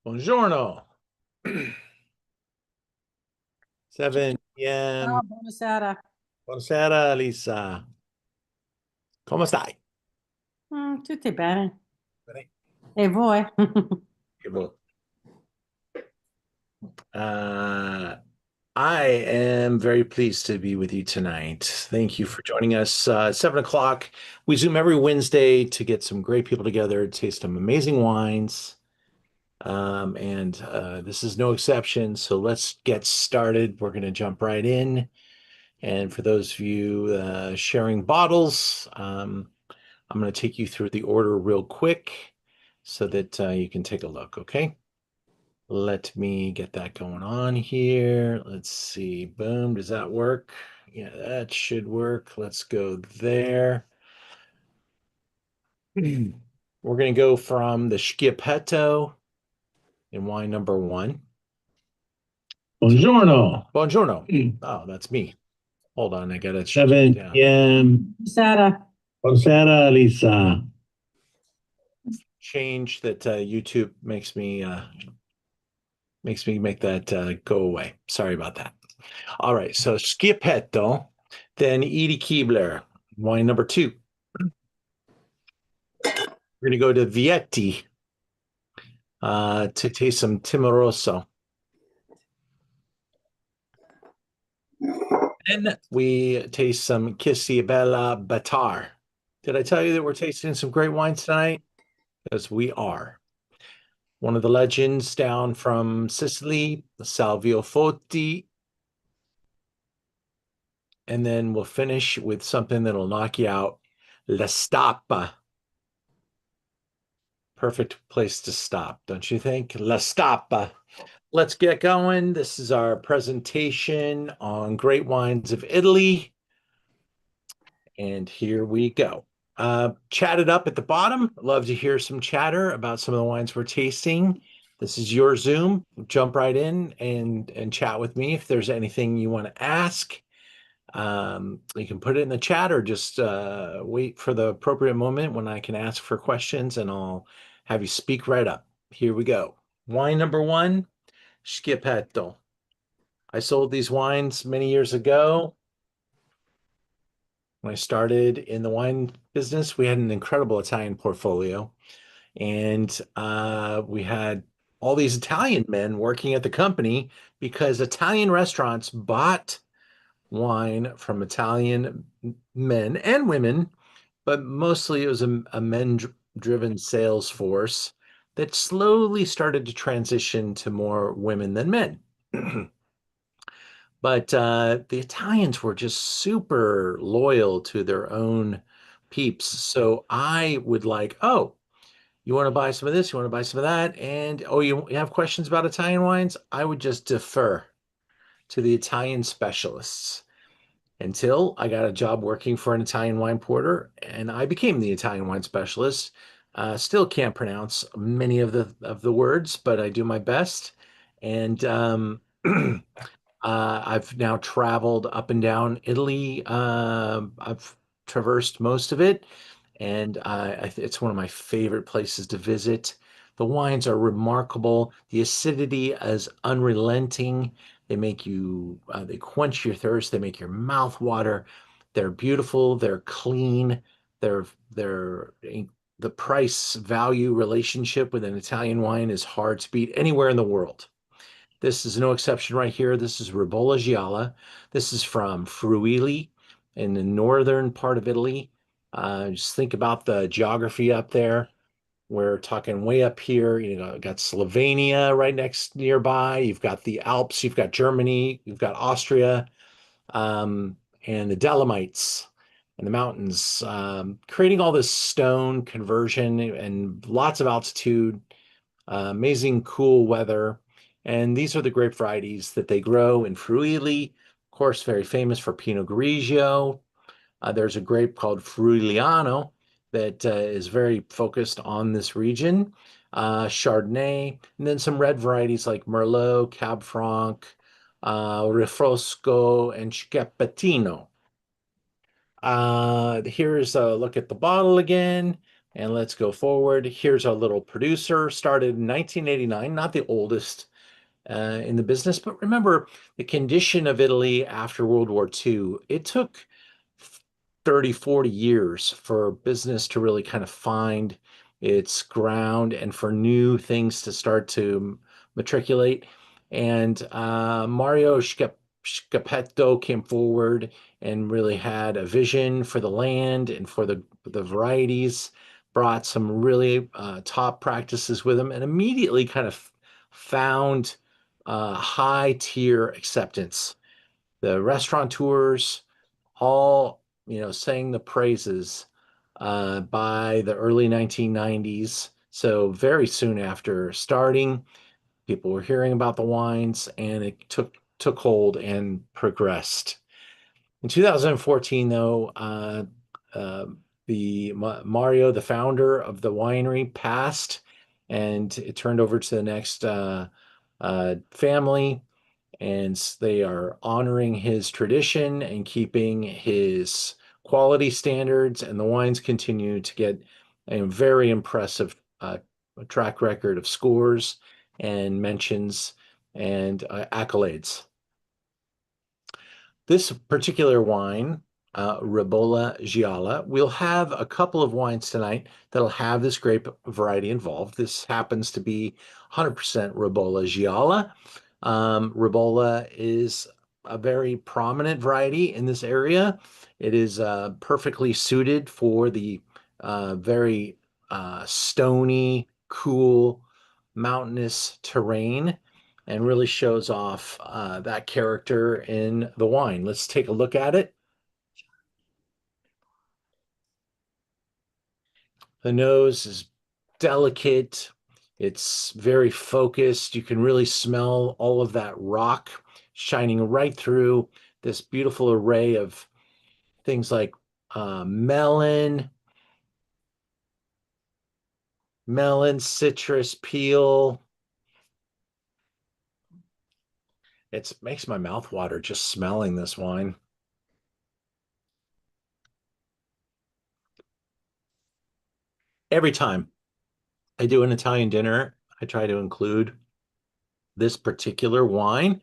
Buongiorno. 7 p.m. Ciao, buonasera. Buonasera, Lisa. Come stai? Tutti bene. Bene. E voi? Che bello. Uh, I am very pleased to be with you tonight. Thank you for joining us. 7 o'clock. We Zoom every Wednesday to get some great people together, taste some amazing wines. And this is no exception. So let's get started. We're going to jump right in. And for those of you sharing bottles, I'm going to take you through the order real quick so that you can take a look, okay? Let me get that going on here. Let's see. Boom. Does that work? Yeah, that should work. Let's go there. We're going to go from the Schiappetto in wine number 1. Buongiorno. Buongiorno. Oh, that's me. Hold on. I got to 7 p.m. Buonasera. Buonasera, Lisa. change that YouTube makes me make that go away. Sorry about that. All right, so Schiappetto, then Edie Keebler, wine number 2. We're gonna go to Vietti to taste some Timoroso. Then we taste some Bella Batar. Did I tell you that we're tasting some great wines tonight? Because we are. One of the legends down from Sicily, Salvio Foti. And then we'll finish with something that'll knock you out. La Stappa. Perfect place to stop, don't you think? La Stappa. Let's get going. This is our presentation on great wines of Italy. And here we go. Chat it up at the bottom. Love to hear some chatter about some of the wines we're tasting. This is your Zoom. Jump right in and chat with me if there's anything you want to ask. You can put it in the chat or just wait for the appropriate moment when I can ask for questions and I'll have you speak right up. Here we go. Wine number 1, Schiappetto. I sold these wines many years ago. When I started in the wine business, we had an incredible Italian portfolio, and we had all these Italian men working at the company because Italian restaurants bought wine from Italian men and women, but mostly it was a men-driven sales force that slowly started to transition to more women than men. But the Italians were just super loyal to their own peeps. So I would like, oh, you want to buy some of this? You want to buy some of that? And oh, you have questions about Italian wines? I would just defer to the Italian specialists until I got a job working for an Italian wine porter, and I became the Italian wine specialist. Still can't pronounce many of the words, but I do my best. And I've now traveled up and down Italy. I've traversed most of it, and it's one of my favorite places to visit. The wines are remarkable. The acidity is unrelenting. They make you, they quench your thirst. They make your mouth water. They're beautiful. They're clean. They're the price value relationship with an Italian wine is hard to beat anywhere in the world. This is no exception right here. This is Ribolla Gialla. This is from Friuli in the northern part of Italy. Just think about the geography up there. We're talking way up here. You know, got Slovenia right nearby. You've got the Alps. You've got Germany. You've got Austria, and the Dolomites and the mountains, creating all this stone conversion and lots of altitude, amazing cool weather. And these are the grape varieties that they grow in Friuli. Of course, very famous for Pinot Grigio. There's a grape called Friuliano that is very focused on this region. Chardonnay, and then some red varieties like Merlot, Cab Franc, Refrosco, and Schiappetino. Here's a look at the bottle again. And let's go forward. Here's our little producer, started in 1989, not the oldest in the business. But remember, the condition of Italy after World War II, it took 30, 40 years for business to really kind of find its ground and for new things to start to matriculate. And Mario Schiappetto came forward and really had a vision for the land and for the varieties, brought some really top practices with him, and immediately kind of found high tier acceptance. The restaurateurs all, sang the praises by the early 1990s. So very soon after starting, people were hearing about the wines, and it took hold and progressed. In 2014, though, uh, Mario, the founder of the winery, passed, and it turned over to the next family, and they are honoring his tradition and keeping his quality standards, and the wines continue to get a very impressive track record of scores and mentions and accolades. This particular wine, Ribolla Gialla, we'll have a couple of wines tonight that'll have this grape variety involved. This happens to be 100% Ribolla Gialla. Ribolla is a very prominent variety in this area. It is perfectly suited for the very stony, cool, mountainous terrain, and really shows off that character in the wine. Let's take a look at it. The nose is delicate. It's very focused. You can really smell all of that rock shining right through this beautiful array of things like melon, citrus, peel. It makes my mouth water just smelling this wine. Every time I do an Italian dinner, I try to include this particular wine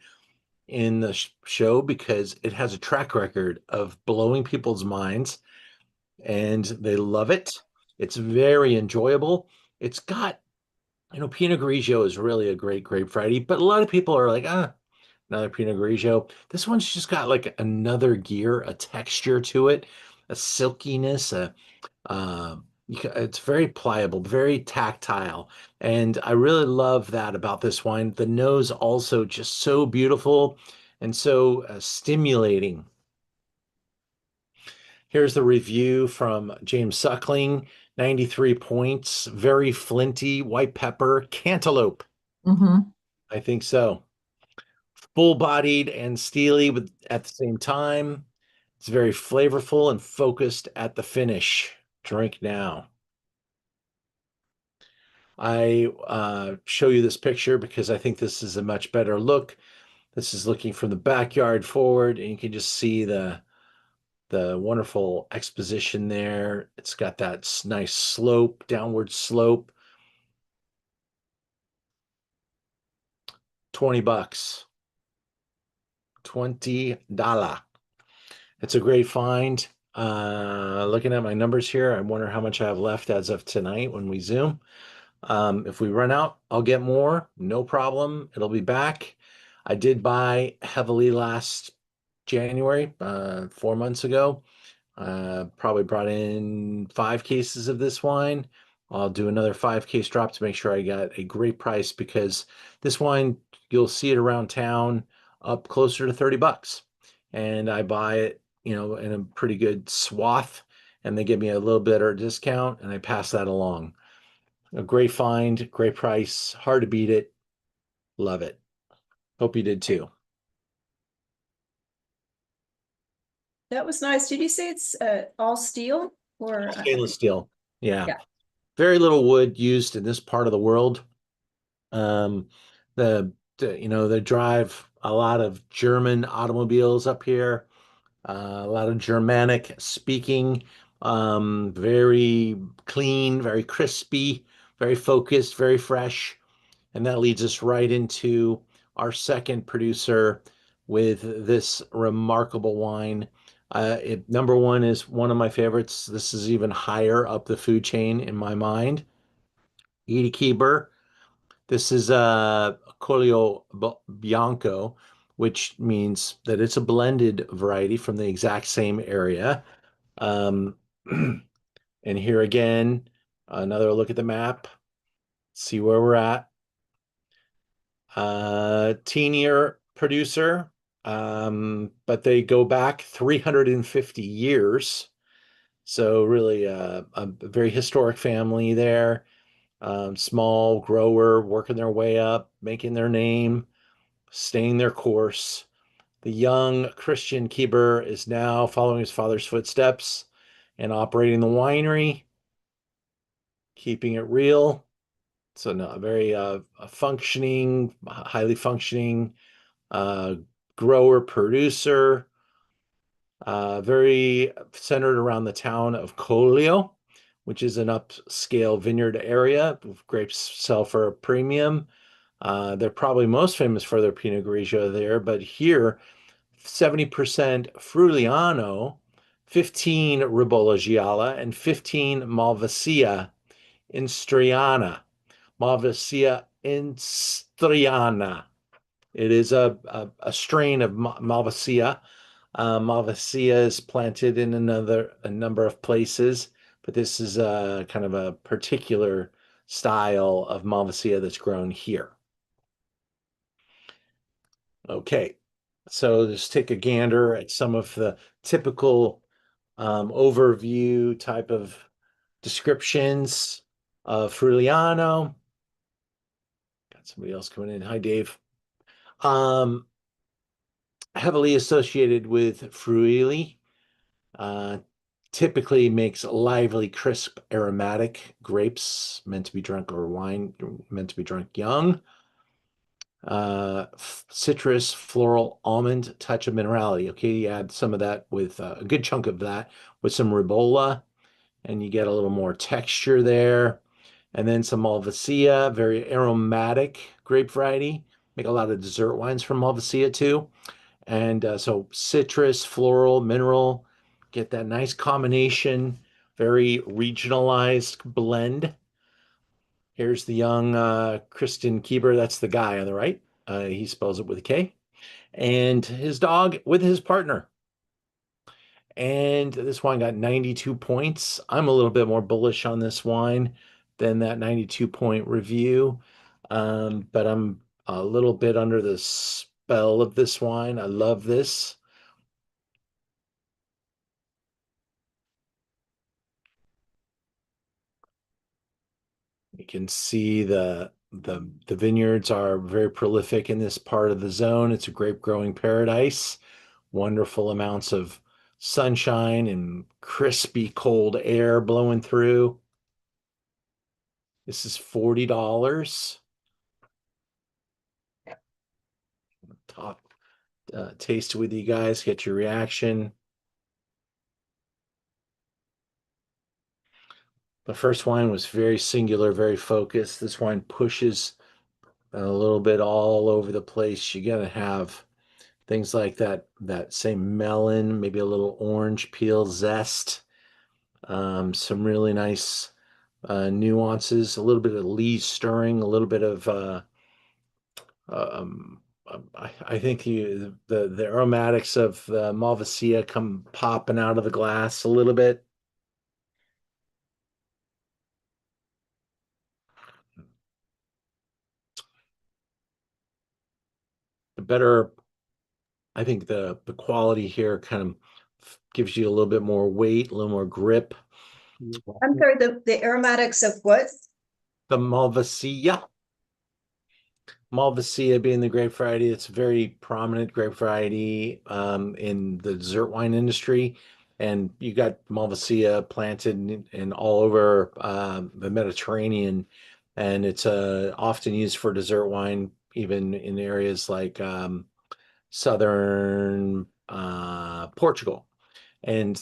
in the show because it has a track record of blowing people's minds, and they love it. It's very enjoyable. It's got, Pinot Grigio is really a great grape variety, but a lot of people are like, another Pinot Grigio. This one's just got like another gear, a texture to it, a silkiness, uh, it's very pliable, very tactile. And I really love that about this wine. The nose also just so beautiful and so stimulating. Here's the review from James Suckling, 93 points, very flinty, white pepper, cantaloupe. I think so. Full-bodied and steely at the same time. It's very flavorful and focused at the finish. Drink now. I show you this picture because I think this is a much better look. This is looking from the backyard forward, and you can just see the wonderful exposition there. It's got that nice slope, downward slope. $20. $20. It's a great find. Looking at my numbers here, I wonder how much I have left as of tonight when we Zoom. If we run out, I'll get more. No problem. It'll be back. I did buy heavily last January, 4 months ago. Probably brought in 5 cases of this wine. I'll do another 5 case drop to make sure I got a great price because this wine, you'll see it around town up closer to $30. And I buy it, in a pretty good swath, and they give me a little better discount, and I pass that along. A great find, great price, hard to beat it. Love it. Hope you did too. That was nice. Did you say it's all steel or Stainless steel. Yeah. Yeah. Very little wood used in this part of the world. Um, they drive a lot of German automobiles up here, a lot of Germanic speaking Very clean, very crispy, very focused, very fresh. And that leads us right into our second producer with this remarkable wine. Number one is one of my favorites. This is even higher up the food chain in my mind. Edie Keeber. This is Colio Bianco, which means that it's a blended variety from the exact same area. Um, and here again, another look at the map, see where we're at. Teenier producer, but they go back 350 years. So really a very historic family there. Small grower, working their way up, making their name, staying their course. The young Christian Kieber is now following his father's footsteps and operating the winery, keeping it real. So no, a very functioning, highly functioning grower producer, very centered around the town of Collio, which is an upscale vineyard area. Grapes sell for a premium. They're probably most famous for their Pinot Grigio there, but here, 70% Fruliano, 15 Ribolla Gialla, and 15 Malvasia Istriana. Malvasia Istriana. It is a strain of Malvasia. Malvasia is planted in a number of places, but this is a kind of a particular style of Malvasia that's grown here. Okay, so let's take a gander at some of the typical overview type of descriptions of Fruliano. Got somebody else coming in. Hi, Dave. Heavily associated with Fruili. Typically makes lively, crisp, aromatic grapes meant to be drunk, or wine meant to be drunk young. Citrus, floral, almond, touch of minerality. Okay, you add some of that with a good chunk of that with some Ribolla, and you get a little more texture there. And then some Malvasia, very aromatic grape variety. Make a lot of dessert wines from Malvasia too. And so citrus, floral, mineral, get that nice combination, very regionalized blend. Here's the young Kristen Kieber. That's the guy on the right. He spells it with a K. And his dog with his partner. And this wine got 92 points. I'm a little bit more bullish on this wine than that 92-point review. But I'm a little bit under the spell of this wine. I love this. You can see the vineyards are very prolific in this part of the zone. It's a grape growing paradise. Wonderful amounts of sunshine and crispy cold air blowing through. This is $40. Top taste it with you guys, get your reaction. The first wine was very singular, very focused. This wine pushes a little bit all over the place. You're gonna have things like that same melon, maybe a little orange peel zest, some really nice nuances, a little bit of Lee stirring, a little bit of I think the aromatics of the Malvasia come popping out of the glass a little bit. The better, I think the quality here kind of gives you a little bit more weight, a little more grip. I'm sorry, the aromatics of what? The Malvasia. Malvasia being the grape variety, it's a very prominent grape variety in the dessert wine industry. And you got Malvasia planted in all over the Mediterranean, and it's often used for dessert wine, even in areas like southern Portugal. And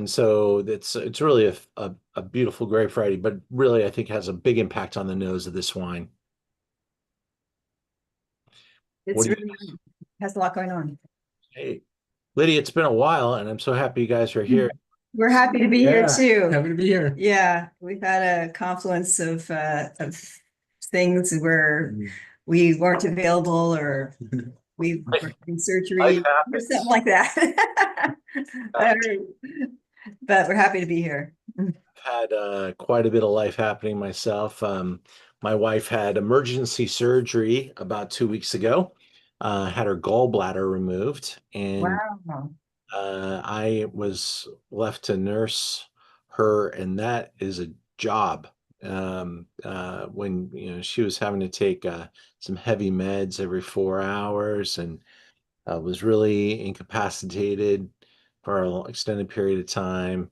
so it's really a beautiful grape variety, but really I think has a big impact on the nose of this wine. It's do you- really, has a lot going on. Hey, Lydia, it's been a while, and I'm so happy you guys are here. We're happy to be here Yeah, too. happy to be here. Yeah, we've had a confluence of things where we weren't available or we were in surgery Life or happens. something like that. But we're happy to be here. Had quite a bit of life happening myself. My wife had emergency surgery about 2 weeks ago. Had her gallbladder removed, and Wow. I was left to nurse her, and that is a job. When she was having to take some heavy meds every 4 hours, and was really incapacitated for an extended period of time.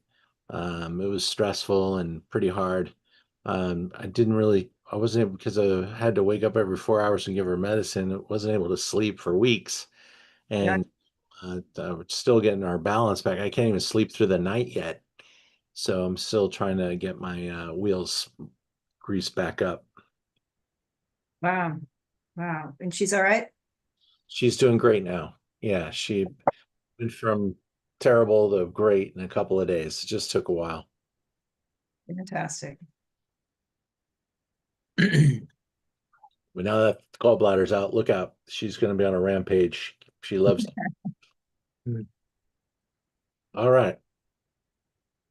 It was stressful and pretty hard. I wasn't able, because I had to wake up every 4 hours and give her medicine. I wasn't able to sleep for weeks. Yeah. And we're still getting our balance back. I can't even sleep through the night yet. So I'm still trying to get my wheels greased back up. Wow. Wow. And she's all right? She's doing great now. Yeah, she went from terrible to great in a couple of days. It just took a while. Fantastic. But now that the gallbladder's out, look out. She's going to be on a rampage. She loves it. All right.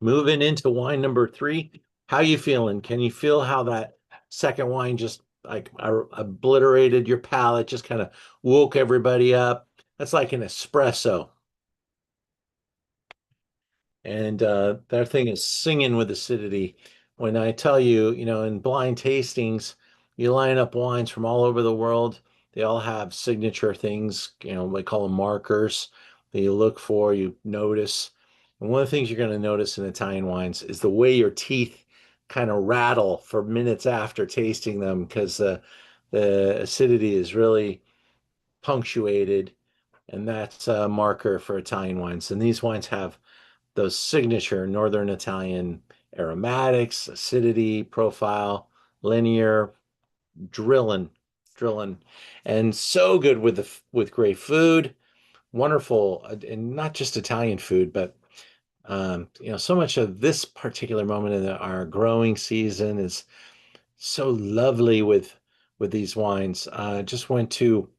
Moving into wine number 3. How you feeling? Can you feel how that second wine just like obliterated your palate, just kind of woke everybody up? That's like an espresso. And that thing is singing with acidity. When I tell you, in blind tastings, you line up wines from all over the world. They all have signature things, we call them markers that you look for, you notice. And one of the things you're going to notice in Italian wines is the way your teeth kind of rattle for minutes after tasting them, because the acidity is really punctuated, and that's a marker for Italian wines. And these wines have those signature Northern Italian aromatics, acidity profile, linear, drilling, and so good with great food. Wonderful, and not just Italian food, but so much of this particular moment in our growing season is so lovely with these wines. Just went to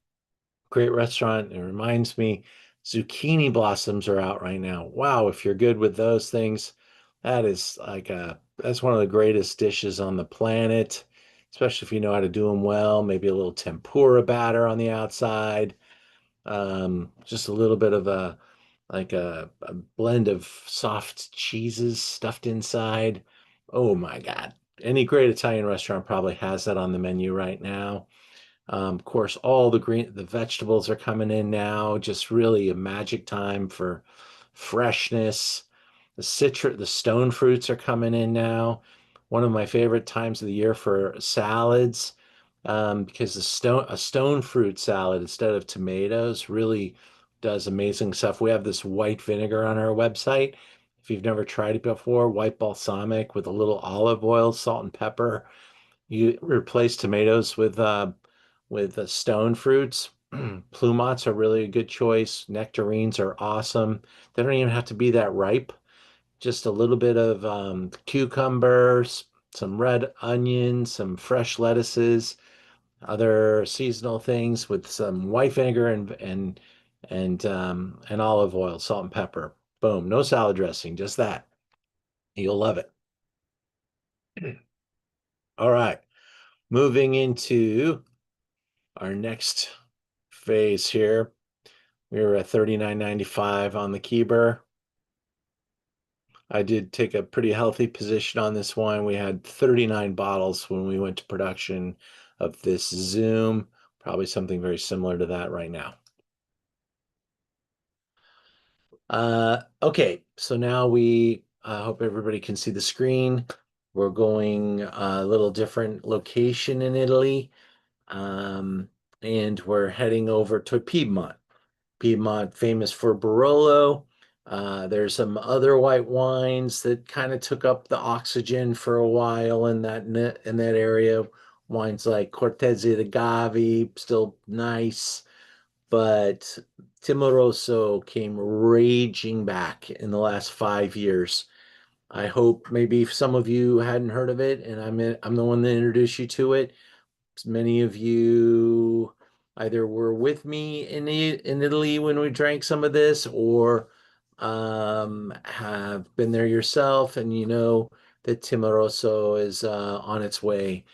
great restaurant. It reminds me, zucchini blossoms are out right now. Wow, if you're good with those things, that's one of the greatest dishes on the planet, especially if you know how to do them well. Maybe a little tempura batter on the outside. Just a little bit of a blend of soft cheeses stuffed inside. Oh my God. Any great Italian restaurant probably has that on the menu right now. Of course, all the vegetables are coming in now. Just really a magic time for freshness. The stone fruits are coming in now. One of my favorite times of the year for salads, because a stone fruit salad instead of tomatoes really does amazing stuff. We have this white vinegar on our website. If you've never tried it before, white balsamic with a little olive oil, salt and pepper. You replace tomatoes with stone fruits. Plumats are really a good choice. Nectarines are awesome. They don't even have to be that ripe. Just a little bit of cucumbers, some red onions, some fresh lettuces, other seasonal things with some white vinegar and olive oil, salt and pepper. Boom. No salad dressing, just that. You'll love it. All right. Moving into our next phase here. We were at $39.95 on the Keber. I did take a pretty healthy position on this one. We had 39 bottles when we went to production of this Zoom. Probably something very similar to that right now. Okay, so now we hope everybody can see the screen. We're going a little different location in Italy. And we're heading over to Piedmont. Piedmont, famous for Barolo. There's some other white wines that kind of took up the oxygen for a while in that area. Wines like Cortese de Gavi, still nice, but Timoroso came raging back in the last 5 years. I hope maybe some of you hadn't heard of it, and I'm the one that introduced you to it. Many of you either were with me in Italy when we drank some of this, or have been there yourself, and you know that Timoroso is on its way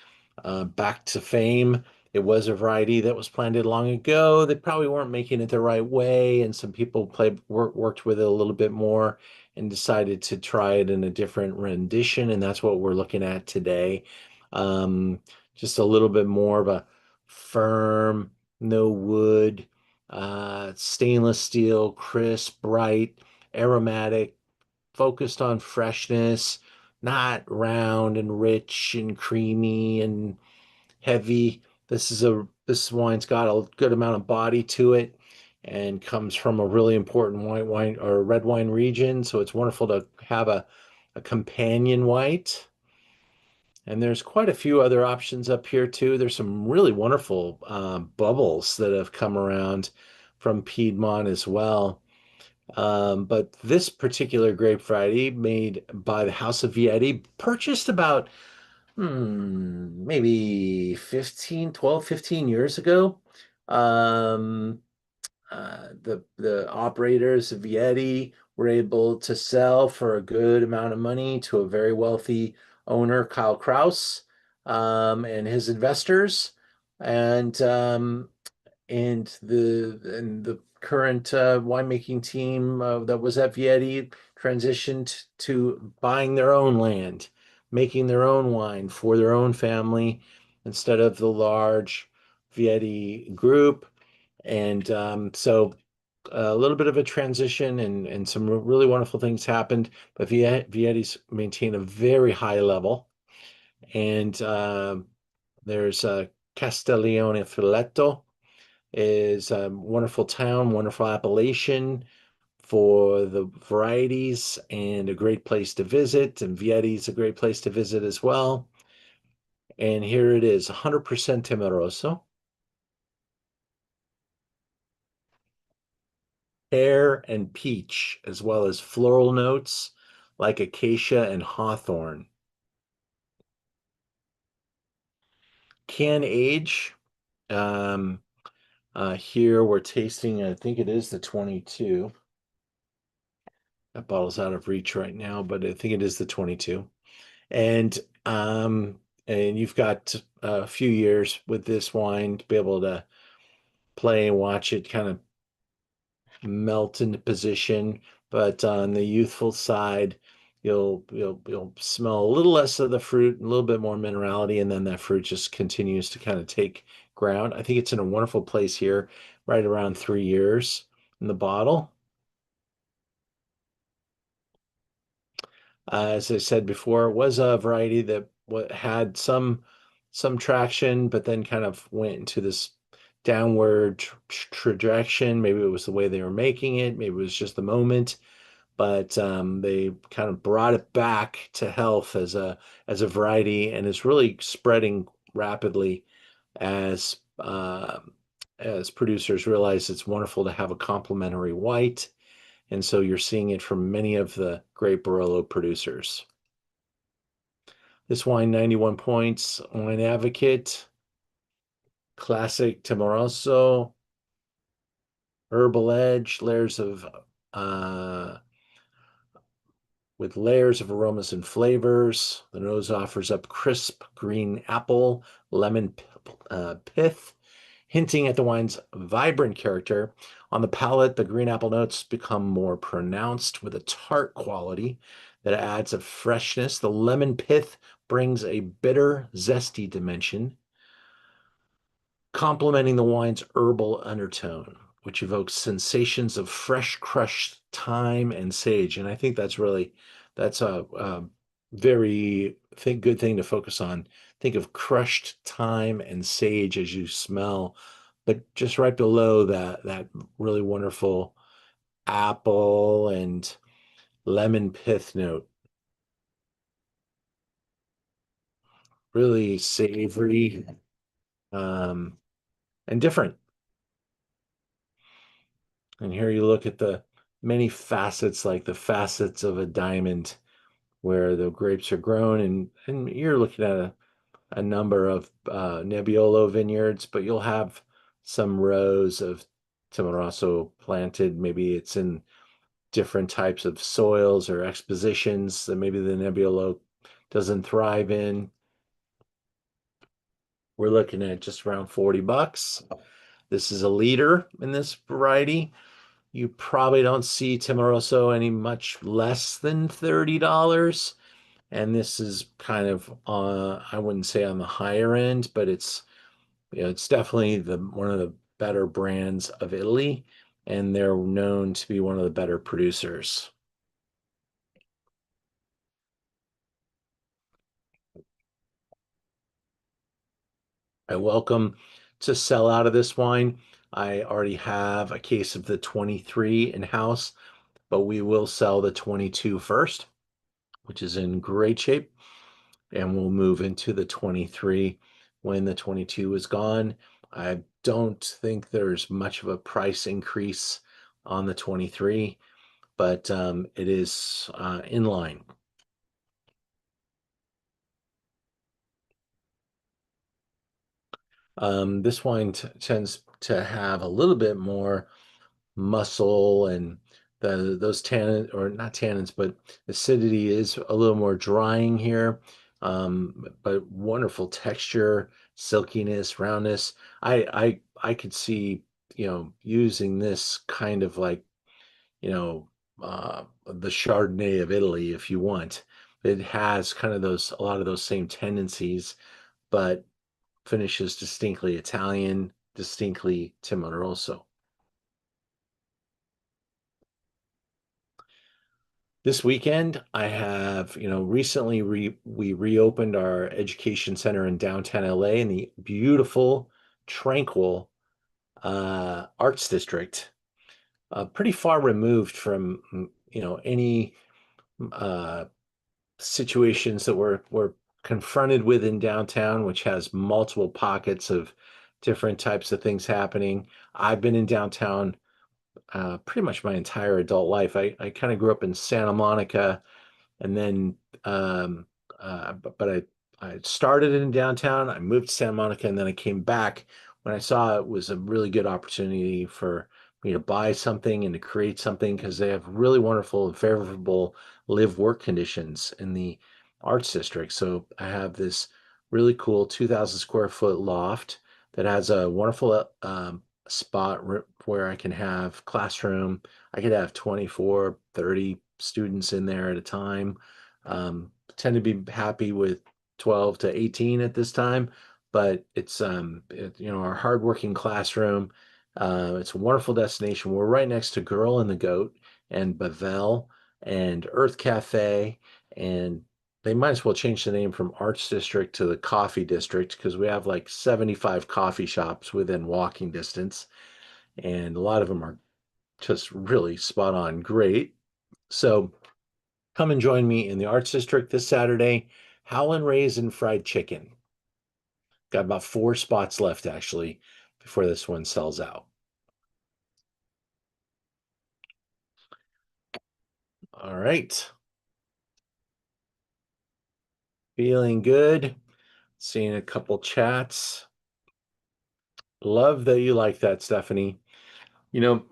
back to fame. It was a variety that was planted long ago. They probably weren't making it the right way, and some people worked with it a little bit more and decided to try it in a different rendition, and that's what we're looking at today. Um, just a little bit more of a firm, no wood, stainless steel, crisp, bright, aromatic, focused on freshness, not round and rich and creamy and heavy. This wine's got a good amount of body to it and comes from a really important white wine or red wine region. So it's wonderful to have a companion white. And there's quite a few other options up here too. There's some really wonderful bubbles that have come around from Piedmont as well. But this particular grape variety made by the House of Vietti, purchased about maybe 15 years ago. Um, the operators of Vietti were able to sell for a good amount of money to a very wealthy owner, Kyle Kraus, and his investors, and um, and the current winemaking team that was at Vietti transitioned to buying their own land, making their own wine for their own family instead of the large Vietti group. And so a little bit of a transition and some really wonderful things happened, but Vietti's maintain a very high level. And there's Castiglione Filetto is a wonderful town, wonderful appellation for the varieties and a great place to visit. And Vietti's a great place to visit as well. And here it is, 100% Timoroso. Pear and peach, as well as floral notes like acacia and hawthorn. Can age. Um, Here we're tasting, I think it is the 22. That bottle's out of reach right now, but I think it is the 22. And and you've got a few years with this wine to be able to play and watch it kind of melt into position. But on the youthful side, you'll smell a little less of the fruit, a little bit more minerality, and then that fruit just continues to kind of take ground. I think it's in a wonderful place here, right around 3 years in the bottle. As I said before, it was a variety that had some traction, but then kind of went into this downward trajectory. Maybe it was the way they were making it, maybe it was just the moment, but they kind of brought it back to health as a variety, and it's really spreading rapidly as as producers realize it's wonderful to have a complementary white. And so you're seeing it from many of the great Barolo producers. This wine, 91 points, Wine Advocate, Classic Timoroso, Herbal Edge, with layers of aromas and flavors. The nose offers up crisp green apple, lemon pith, hinting at the wine's vibrant character. On the palate, the green apple notes become more pronounced with a tart quality that adds a freshness. The lemon pith brings a bitter, zesty dimension, complementing the wine's herbal undertone, which evokes sensations of fresh crushed thyme and sage. And I think that's a very good thing to focus on. Think of crushed thyme and sage as you smell, but just right below that really wonderful apple and lemon pith note. Really savory, and different. And here you look at the many facets, like the facets of a diamond, where the grapes are grown, and you're looking at a number of Nebbiolo vineyards, but you'll have some rows of Timorasso planted. Maybe it's in different types of soils or expositions that maybe the Nebbiolo doesn't thrive in. We're looking at just around $40. This is a leader in this variety. You probably don't see Timorasso any much less than $30. And this is kind of I wouldn't say on the higher end, but it's it's definitely one of the better brands of Italy, and they're known to be one of the better producers. I welcome to sell out of this wine. I already have a case of the 23 in house, but we will sell the 22 first, which is in great shape. And we'll move into the 23 when the 22 is gone. I don't think there's much of a price increase on the 23, but it is in line. This wine tends to have a little bit more muscle, and those tannins, or not tannins, but acidity is a little more drying here. But wonderful texture, silkiness, roundness. I could see, using this kind of like, the Chardonnay of Italy if you want. It has kind of a lot of those same tendencies, but finishes distinctly Italian, distinctly Timoroso. This weekend, I have, recently we reopened our education center in downtown LA in the beautiful, tranquil arts district, pretty far removed from, any uh, situations that we're confronted with in downtown, which has multiple pockets of different types of things happening. I've been in downtown pretty much my entire adult life. I kind of grew up in Santa Monica, and then but I started in downtown. I moved to Santa Monica, and then I came back when I saw it was a really good opportunity for me to buy something and to create something, because they have really wonderful and favorable live work conditions in the arts district. So I have this really cool 2,000 square foot loft that has a wonderful spot where I can have classroom. I could have 24, 30 students in there at a time. Tend to be happy with 12 to 18 at this time, but it's our hardworking classroom. It's a wonderful destination. We're right next to Girl and the Goat and Bavel and Earth Cafe, and they might as well change the name from Arts District to the Coffee District, because we have like 75 coffee shops within walking distance, and a lot of them are just really spot on great. So come and join me in the Arts District this Saturday. Howlin' Rays and fried chicken. Got about 4 spots left actually before this one sells out. All right. Feeling good. Seeing a couple chats. Love that you like that, Stephanie. It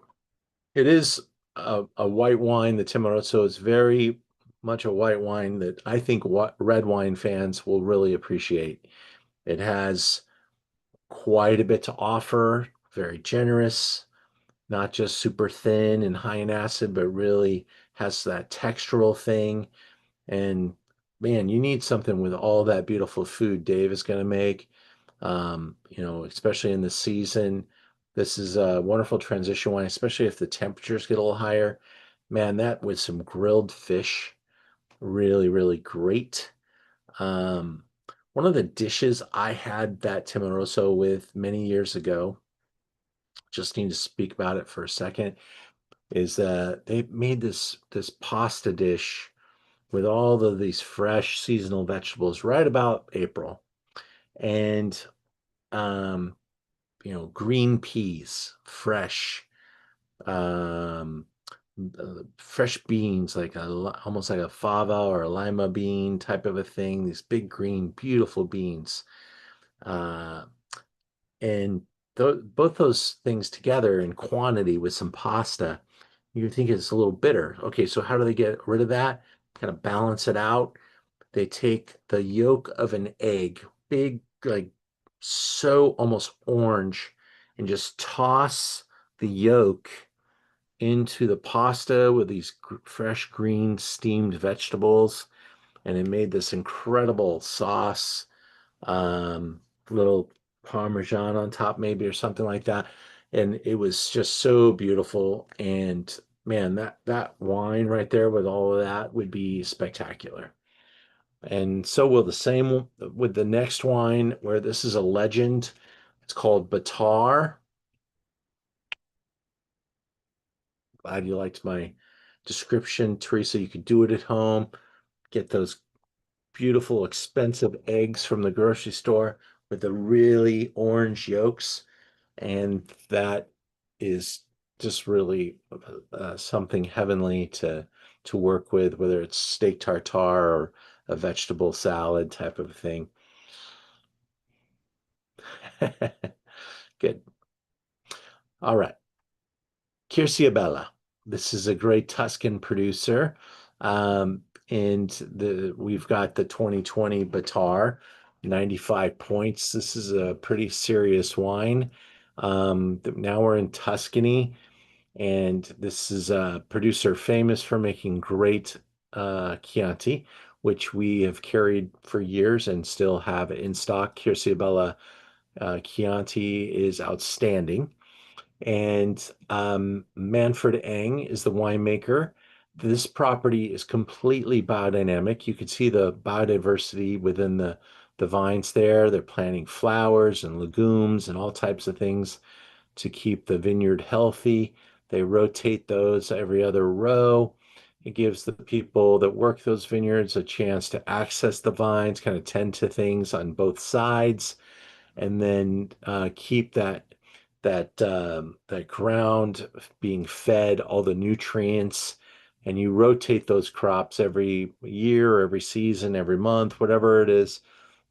is a white wine. The Timoroso is very much a white wine that I think red wine fans will really appreciate. It has quite a bit to offer, very generous, not just super thin and high in acid, but really has that textural thing. And man, you need something with all that beautiful food Dave is going to make, especially in the season. This is a wonderful transition wine, especially if the temperatures get a little higher. Man, that with some grilled fish, really, really great. Um, One of the dishes I had that Timoroso with many years ago, just need to speak about it for a second. is they made this pasta dish with all of these fresh seasonal vegetables right about April, and um, green peas, um, fresh beans, like almost like a fava or a lima bean type of a thing. These big green, beautiful beans, uh, and both those things together in quantity with some pasta, you think it's a little bitter. Okay, so how do they get rid of that? Kind of balance it out. They take the yolk of an egg, big, like so almost orange, and just toss the yolk into the pasta with these fresh green steamed vegetables. And it made this incredible sauce, little Parmesan on top, maybe, or something like that. And it was just so beautiful. And man, that wine right there with all of that would be spectacular. And so will the same with the next wine, where this is a legend. It's called Batar. Glad you liked my description, Teresa. You could do it at home. Get those beautiful, expensive eggs from the grocery store with the really orange yolks. And that is just really something heavenly to work with, whether it's steak tartare or a vegetable salad type of thing. Good. All right. Querciabella. This is a great Tuscan producer. And we've got the 2020 Batar, 95 points. This is a pretty serious wine. Now we're in Tuscany, and this is a producer famous for making great Chianti, which we have carried for years and still have in stock. Querciabella Chianti is outstanding. And Manfred Eng is the winemaker. This property is completely biodynamic. You can see the biodiversity within the vines there. They're planting flowers and legumes and all types of things to keep the vineyard healthy. They rotate those every other row. It gives the people that work those vineyards a chance to access the vines, kind of tend to things on both sides, and then keep that ground being fed all the nutrients. And you rotate those crops every year, every season, every month, whatever it is.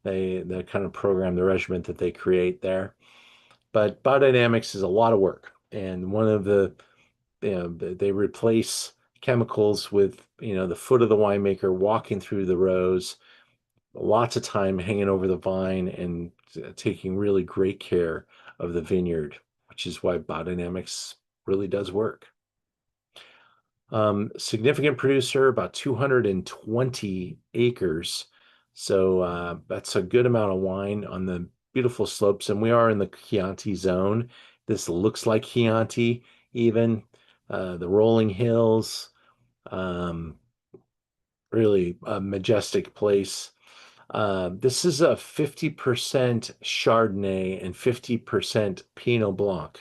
They kind of program the regimen that they create there. But biodynamics is a lot of work, and one of they replace chemicals with the foot of the winemaker walking through the rows, lots of time hanging over the vine and taking really great care of the vineyard, which is why biodynamics really does work. Significant producer, about 220 acres. So that's a good amount of wine on the beautiful slopes. And we are in the Chianti zone. This looks like Chianti, even the rolling hills. Really a majestic place. This is a 50% Chardonnay and 50% Pinot Blanc.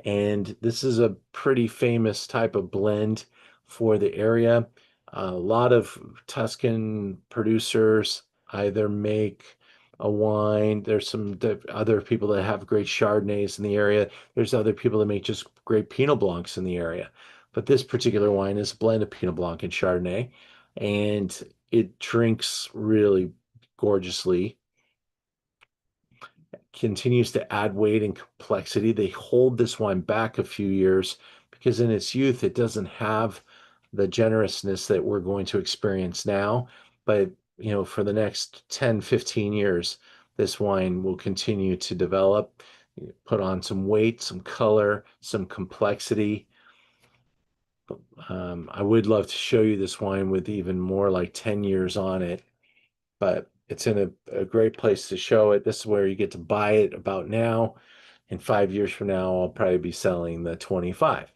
And this is a pretty famous type of blend for the area. A lot of Tuscan producers either make a wine. There's some other people that have great Chardonnays in the area. There's other people that make just great Pinot Blancs in the area. But this particular wine is a blend of Pinot Blanc and Chardonnay, and it drinks really gorgeously, continues to add weight and complexity. They hold this wine back a few years because in its youth, it doesn't have the generousness that we're going to experience now. But, for the next 10, 15 years, this wine will continue to develop, put on some weight, some color, some complexity. I would love to show you this wine with even more, like 10 years on it, but it's in a great place to show it. This is where you get to buy it about now. In 5 years from now, I'll probably be selling the 25.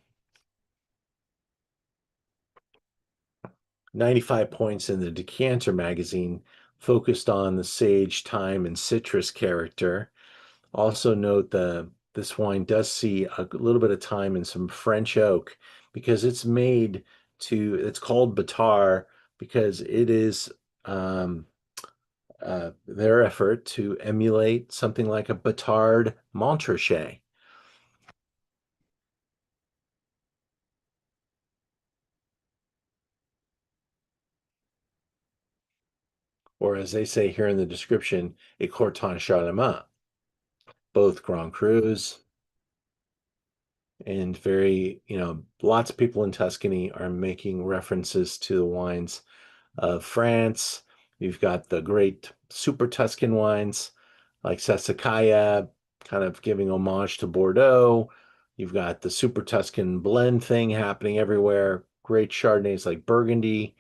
95 points in the Decanter magazine, focused on the sage, thyme, and citrus character. Also note this wine does see a little bit of thyme and some French oak. because it's made it's called Batar because it is their effort to emulate something like a Batard Montrachet. Or as they say here in the description, a Corton Charlemagne. Both Grand Crus and very, lots of people in Tuscany are making references to the wines of France. You've got the great super Tuscan wines like Sassicaia, kind of giving homage to Bordeaux. You've got the super Tuscan blend thing happening everywhere. Great Chardonnays like Burgundy.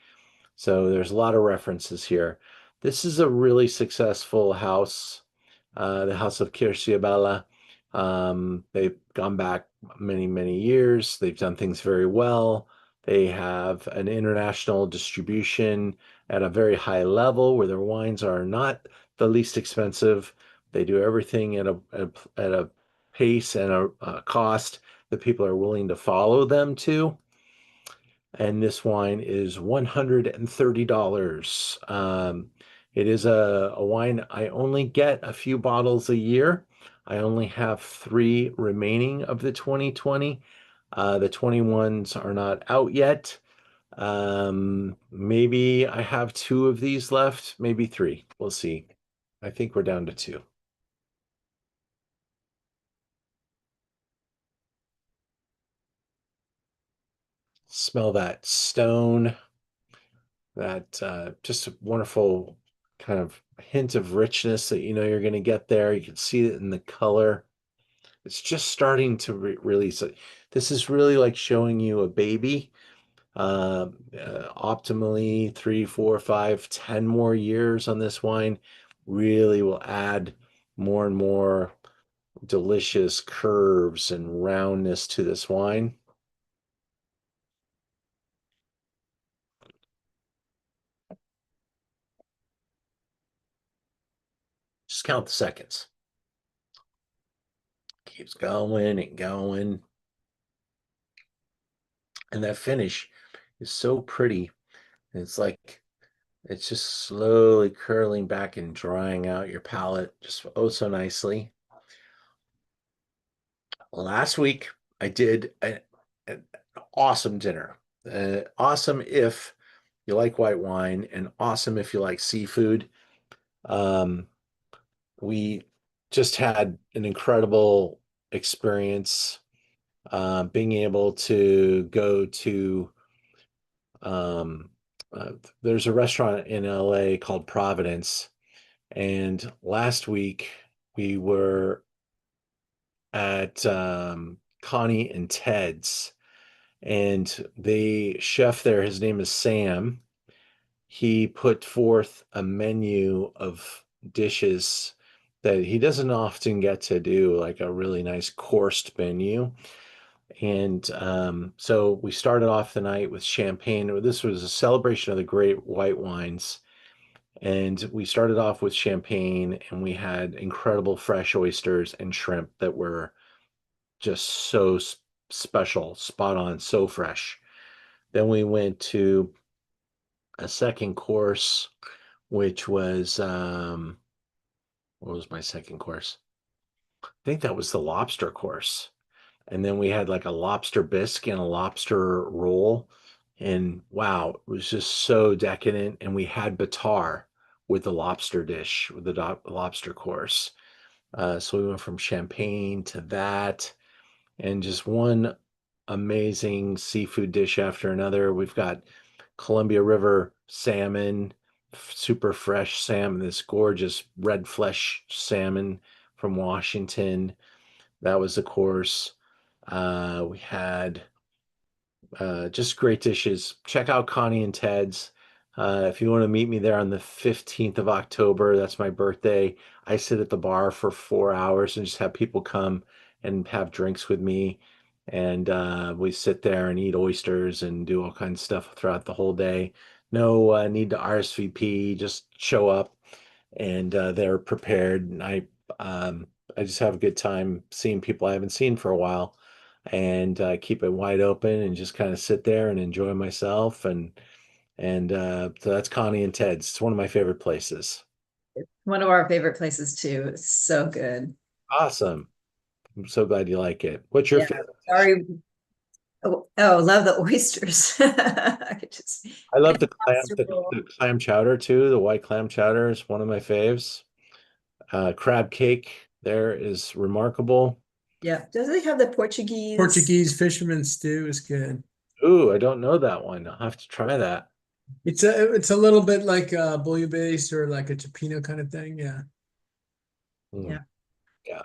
So there's a lot of references here. This is a really successful house, the House of Querciabella. They've gone back many, many years. They've done things very well. They have an international distribution at a very high level where their wines are not the least expensive. They do everything at a pace and a cost that people are willing to follow them to. And this wine is $130. It is a wine I only get a few bottles a year. I only have 3 remaining of the 2020. The 21s are not out yet. Maybe I have 2 of these left, maybe 3. We'll see. I think we're down to 2. Smell that stone, that just a wonderful kind of hint of richness that you're going to get there. You can see it in the color. It's just starting to release it. This is really like showing you a baby. Optimally 3, 4, 5, 10 more years on this wine really will add more and more delicious curves and roundness to this wine. Just count the seconds. Keeps going and going. And that finish is so pretty. It's like it's just slowly curling back and drying out your palate just oh so nicely. Last week I did an awesome dinner. Awesome if you like white wine, and awesome if you like seafood. We just had an incredible experience being able to go to um, there's a restaurant in LA called Providence, and last week we were at Connie and Ted's, and the chef there, his name is Sam. He put forth a menu of dishes that he doesn't often get to do, like a really nice coursed menu. And so we started off the night with champagne. This was a celebration of the great white wines. And we started off with champagne, and we had incredible fresh oysters and shrimp that were just so special, spot on, so fresh. Then we went to a second course, which was what was my second course? I think that was the lobster course. And then we had like a lobster bisque and a lobster roll. And wow, it was just so decadent. And we had Batar with the lobster dish, with the lobster course. So we went from champagne to that, and just one amazing seafood dish after another. We've got Columbia River salmon, super fresh salmon, this gorgeous red flesh salmon from Washington. That was the course. We had just great dishes. Check out Connie and Ted's. If you want to meet me there on the 15th of October, that's my birthday. I sit at the bar for 4 hours and just have people come and have drinks with me. And we sit there and eat oysters and do all kinds of stuff throughout the whole day. No need to RSVP, just show up, and they're prepared. And I just have a good time seeing people I haven't seen for a while. and keep it wide open and just kind of sit there and enjoy myself. And so that's Connie and Ted's. It's one of my favorite places. One of our favorite places too. It's so good. Awesome. I'm so glad you like it. What's your Yeah. favorite? Sorry. Oh, love the oysters. I just I love the Comfortable. the clam chowder too. The white clam chowder is one of my faves. Crab cake there is remarkable. Yeah. Does it have the Portuguese? Portuguese fisherman stew is good. Ooh, I don't know that one. I'll have to try that. It's a little bit like bouillabaisse or like a cioppino kind of thing. Yeah. Mm. Yeah. Yeah.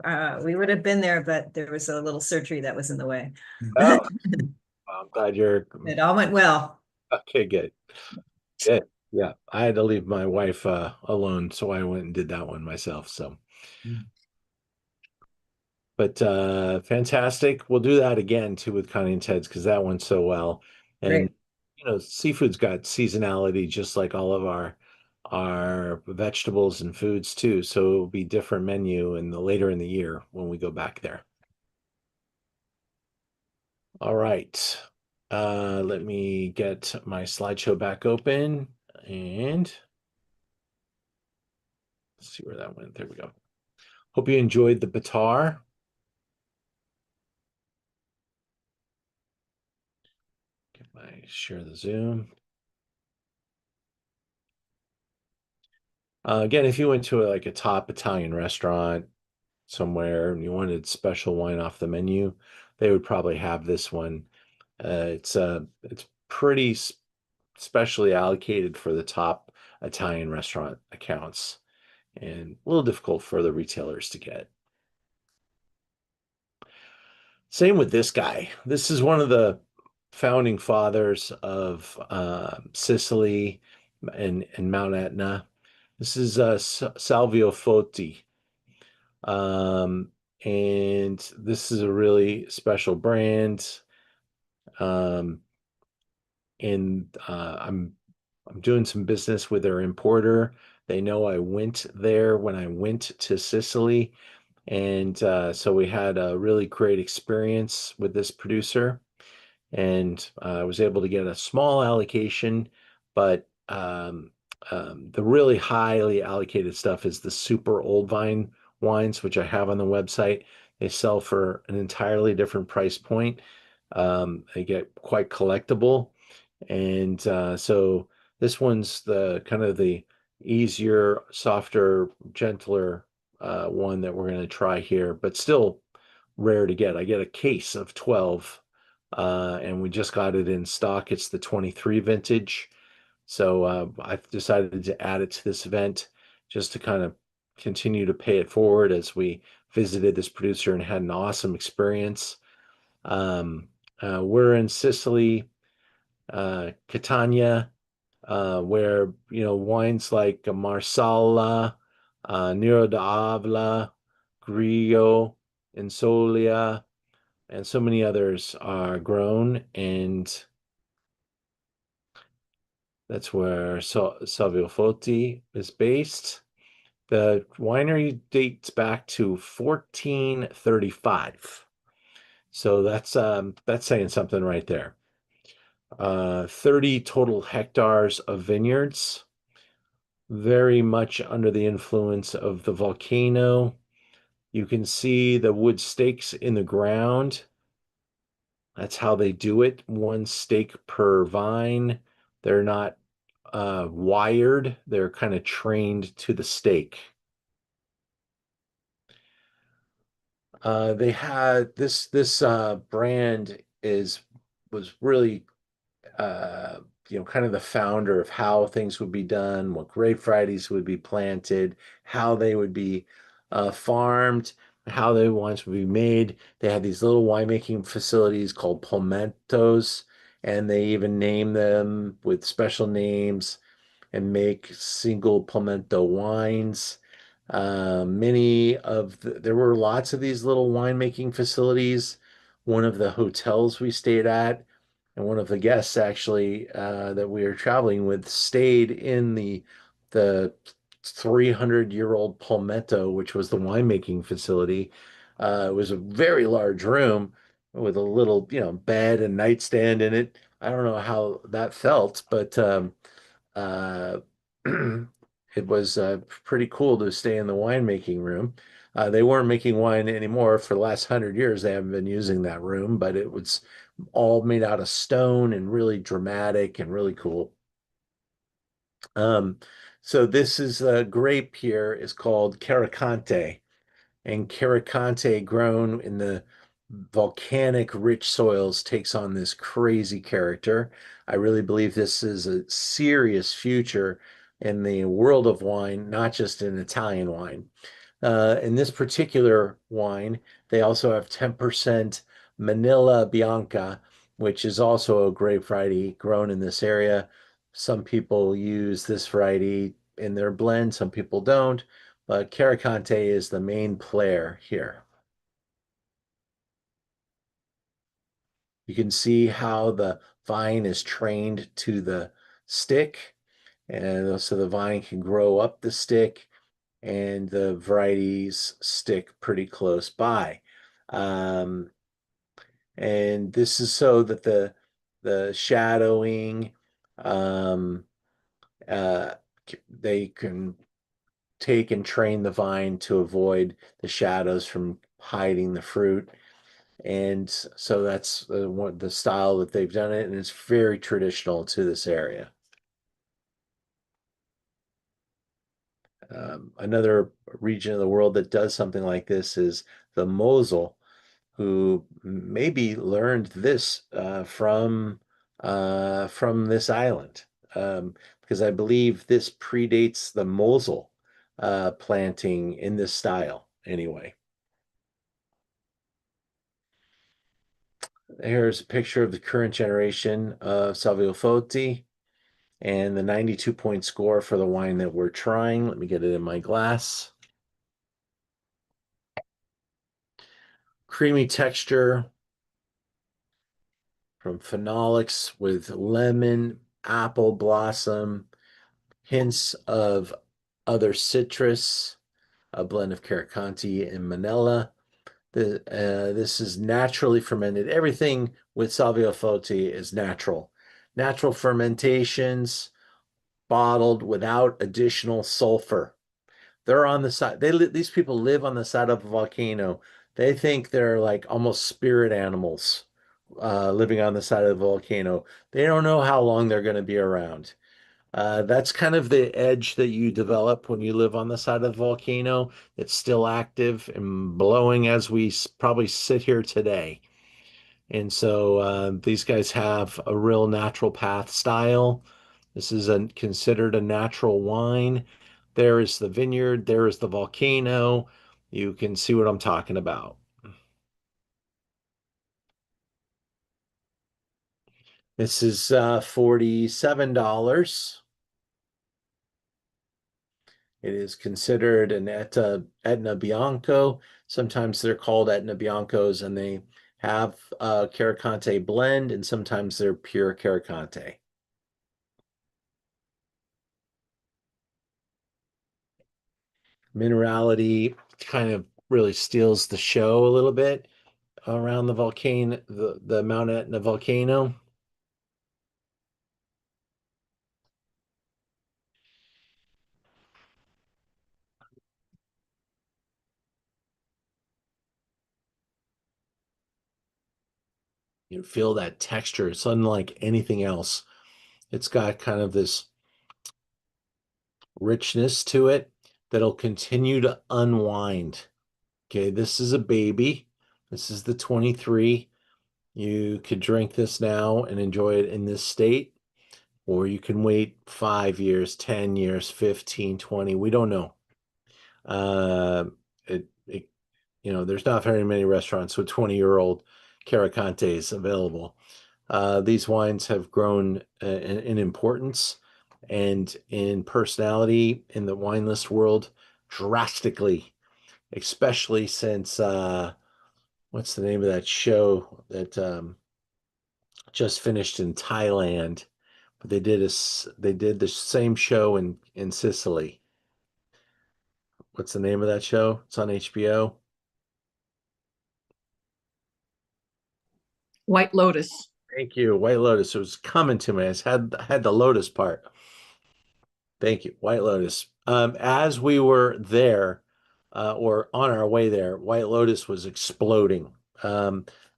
Yeah. We would have been there, but there was a little surgery that was in the way. Oh, I'm glad you're It all went well. okay. Good. Good. Yeah. I had to leave my wife alone, so I went and did that one myself. So, Mm. but fantastic. We'll do that again too with Connie and Ted's because that went so well. And Great. seafood's got seasonality just like all of our vegetables and foods too. So it'll be different menu in the later in the year when we go back there. All right. Let me get my slideshow back open and let's see where that went. There we go. Hope you enjoyed the Batar. Get my share the Zoom. Again, if you went to like a top Italian restaurant somewhere and you wanted special wine off the menu, they would probably have this one. It's pretty specially allocated for the top Italian restaurant accounts and a little difficult for the retailers to get. Same with this guy. This is one of the founding fathers of Sicily and Mount Etna. This is Salvio Foti. And this is a really special brand. And I'm doing some business with their importer. They know I went there when I went to Sicily. And so we had a really great experience with this producer. And I was able to get a small allocation, but the really highly allocated stuff is the super old vine wines, which I have on the website. They sell for an entirely different price point. They get quite collectible. And so this one's the kind of the easier, softer, gentler one that we're going to try here, but still rare to get. I get a case of 12 and we just got it in stock. It's the 23 vintage. So I've decided to add it to this event just to kind of continue to pay it forward as we visited this producer and had an awesome experience. We're in Sicily, Catania, where wines like Marsala, Nero d'Avola, Grillo, Insolia, and so many others are grown, and that's where Salvio Foti is based. The winery dates back to 1435. So that's saying something right there. 30 total hectares of vineyards, very much under the influence of the volcano. You can see the wood stakes in the ground. That's how they do it. One stake per vine. They're not wired. They're kind of trained to the stake. They had this brand was really kind of the founder of how things would be done, what grape varieties would be planted, how they would be farmed, how the wines would be made. They had these little winemaking facilities called palmettos, and they even name them with special names and make single palmetto wines. There were lots of these little winemaking facilities. One of the hotels we stayed at, and one of the guests actually that we were traveling with stayed in the 300-year-old Palmetto, which was the winemaking facility. It was a very large room with a little, bed and nightstand in it. I don't know how that felt, but uh, it was pretty cool to stay in the winemaking room. They weren't making wine anymore for the last 100 years. They haven't been using that room, but it was all made out of stone and really dramatic and really cool. Um, so this is a grape here is called Caricante, and Caricante grown in the volcanic rich soils takes on this crazy character. I really believe this is a serious future in the world of wine, not just in Italian wine. In this particular wine, they also have 10% Manila Bianca, which is also a grape variety grown in this area. Some people use this variety in their blend, some people don't, but Caricante is the main player here. You can see how the vine is trained to the stick, and so the vine can grow up the stick and the varieties stick pretty close by. Um, and this is so that the shadowing, um, uh, they can take and train the vine to avoid the shadows from hiding the fruit. And so that's what the style that they've done it, and it's very traditional to this area. Another region of the world that does something like this is the Mosel, who maybe learned this from this island, because I believe this predates the Mosel planting in this style anyway. Here's a picture of the current generation of Salvio Foti and the 92-point score for the wine that we're trying. Let me get it in my glass. Creamy texture from phenolics with lemon, apple blossom, hints of other citrus, a blend of Caricante and Manila. This is naturally fermented. Everything with Salvio Foti is natural. Natural fermentations, bottled without additional sulfur. They're on the side. These people live on the side of a volcano. They think they're like almost spirit animals living on the side of the volcano. They don't know how long they're going to be around. That's kind of the edge that you develop when you live on the side of the volcano. It's still active and blowing as we probably sit here today. And so these guys have a real natural path style. This is considered a natural wine. There is the vineyard, there is the volcano. You can see what I'm talking about. This is $47. It is considered an Etna Bianco. Sometimes they're called Etna Biancos, and they have a Caricante blend, and sometimes they're pure Caricante. Minerality kind of really steals the show a little bit around the volcano, the Mount Etna volcano. You feel that texture. It's unlike anything else. It's got kind of this richness to it that'll continue to unwind. Okay, this is a baby. This is the 23. You could drink this now and enjoy it in this state, or you can wait 5 years, 10 years, 15, 20. We don't know. Uh, it there's not very many restaurants with 20-year-old Caracantes available. These wines have grown in importance and in personality in the wine list world drastically, especially since what's the name of that show that just finished in Thailand? But they did the same show in Sicily. What's the name of that show? It's on HBO. White Lotus. Thank you. White Lotus. It was coming to me. I had the Lotus part. Thank you. White Lotus. As we were there, or on our way there, White Lotus was exploding.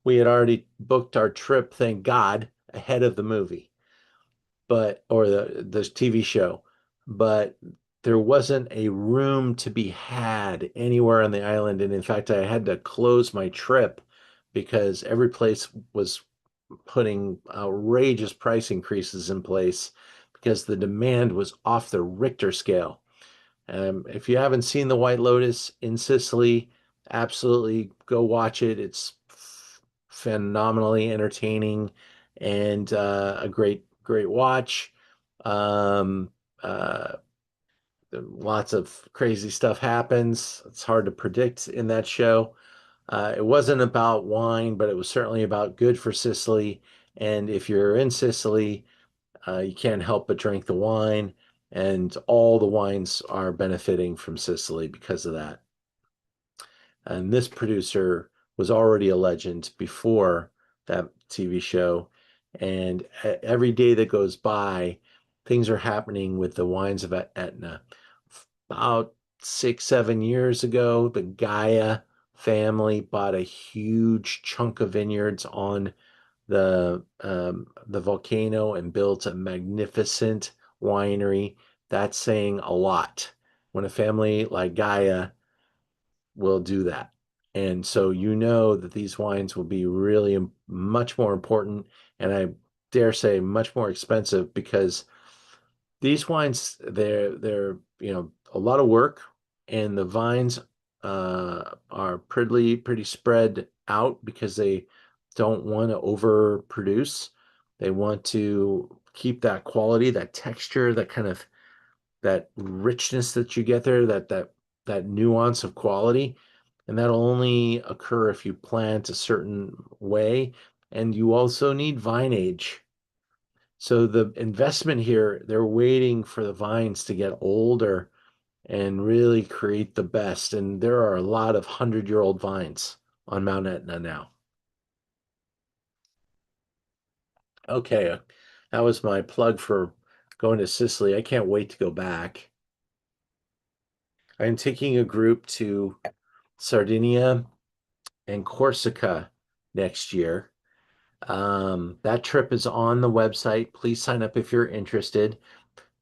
We had already booked our trip, thank God, ahead of the movie, or the TV show, but there wasn't a room to be had anywhere on the island. And in fact, I had to close my trip because every place was putting outrageous price increases in place because the demand was off the Richter scale. If you haven't seen The White Lotus in Sicily, absolutely go watch it. It's phenomenally entertaining and a great watch. Um, uh, Lots of crazy stuff happens. It's hard to predict in that show. It wasn't about wine, but it was certainly about good for Sicily. And if you're in Sicily, you can't help but drink the wine, and all the wines are benefiting from Sicily because of that. And this producer was already a legend before that TV show. And every day that goes by, things are happening with the wines of Etna. About 6, 7 years ago, the Gaia family bought a huge chunk of vineyards on the volcano and built a magnificent winery. That's saying a lot when a family like Gaia will do that. And so you know that these wines will be really much more important, and I dare say much more expensive, because these wines, they're a lot of work, and the vines are pretty spread out because they don't want to overproduce. They want to keep that quality, that texture, that richness that you get there, that nuance of quality. And that'll only occur if you plant a certain way. And you also need vine age. So the investment here, they're waiting for the vines to get older and really create the best. And there are a lot of 100-year-old vines on Mount Etna now. Okay, that was my plug for going to Sicily. I can't wait to go back. I'm taking a group to Sardinia and Corsica next year. That trip is on the website. Please sign up if you're interested.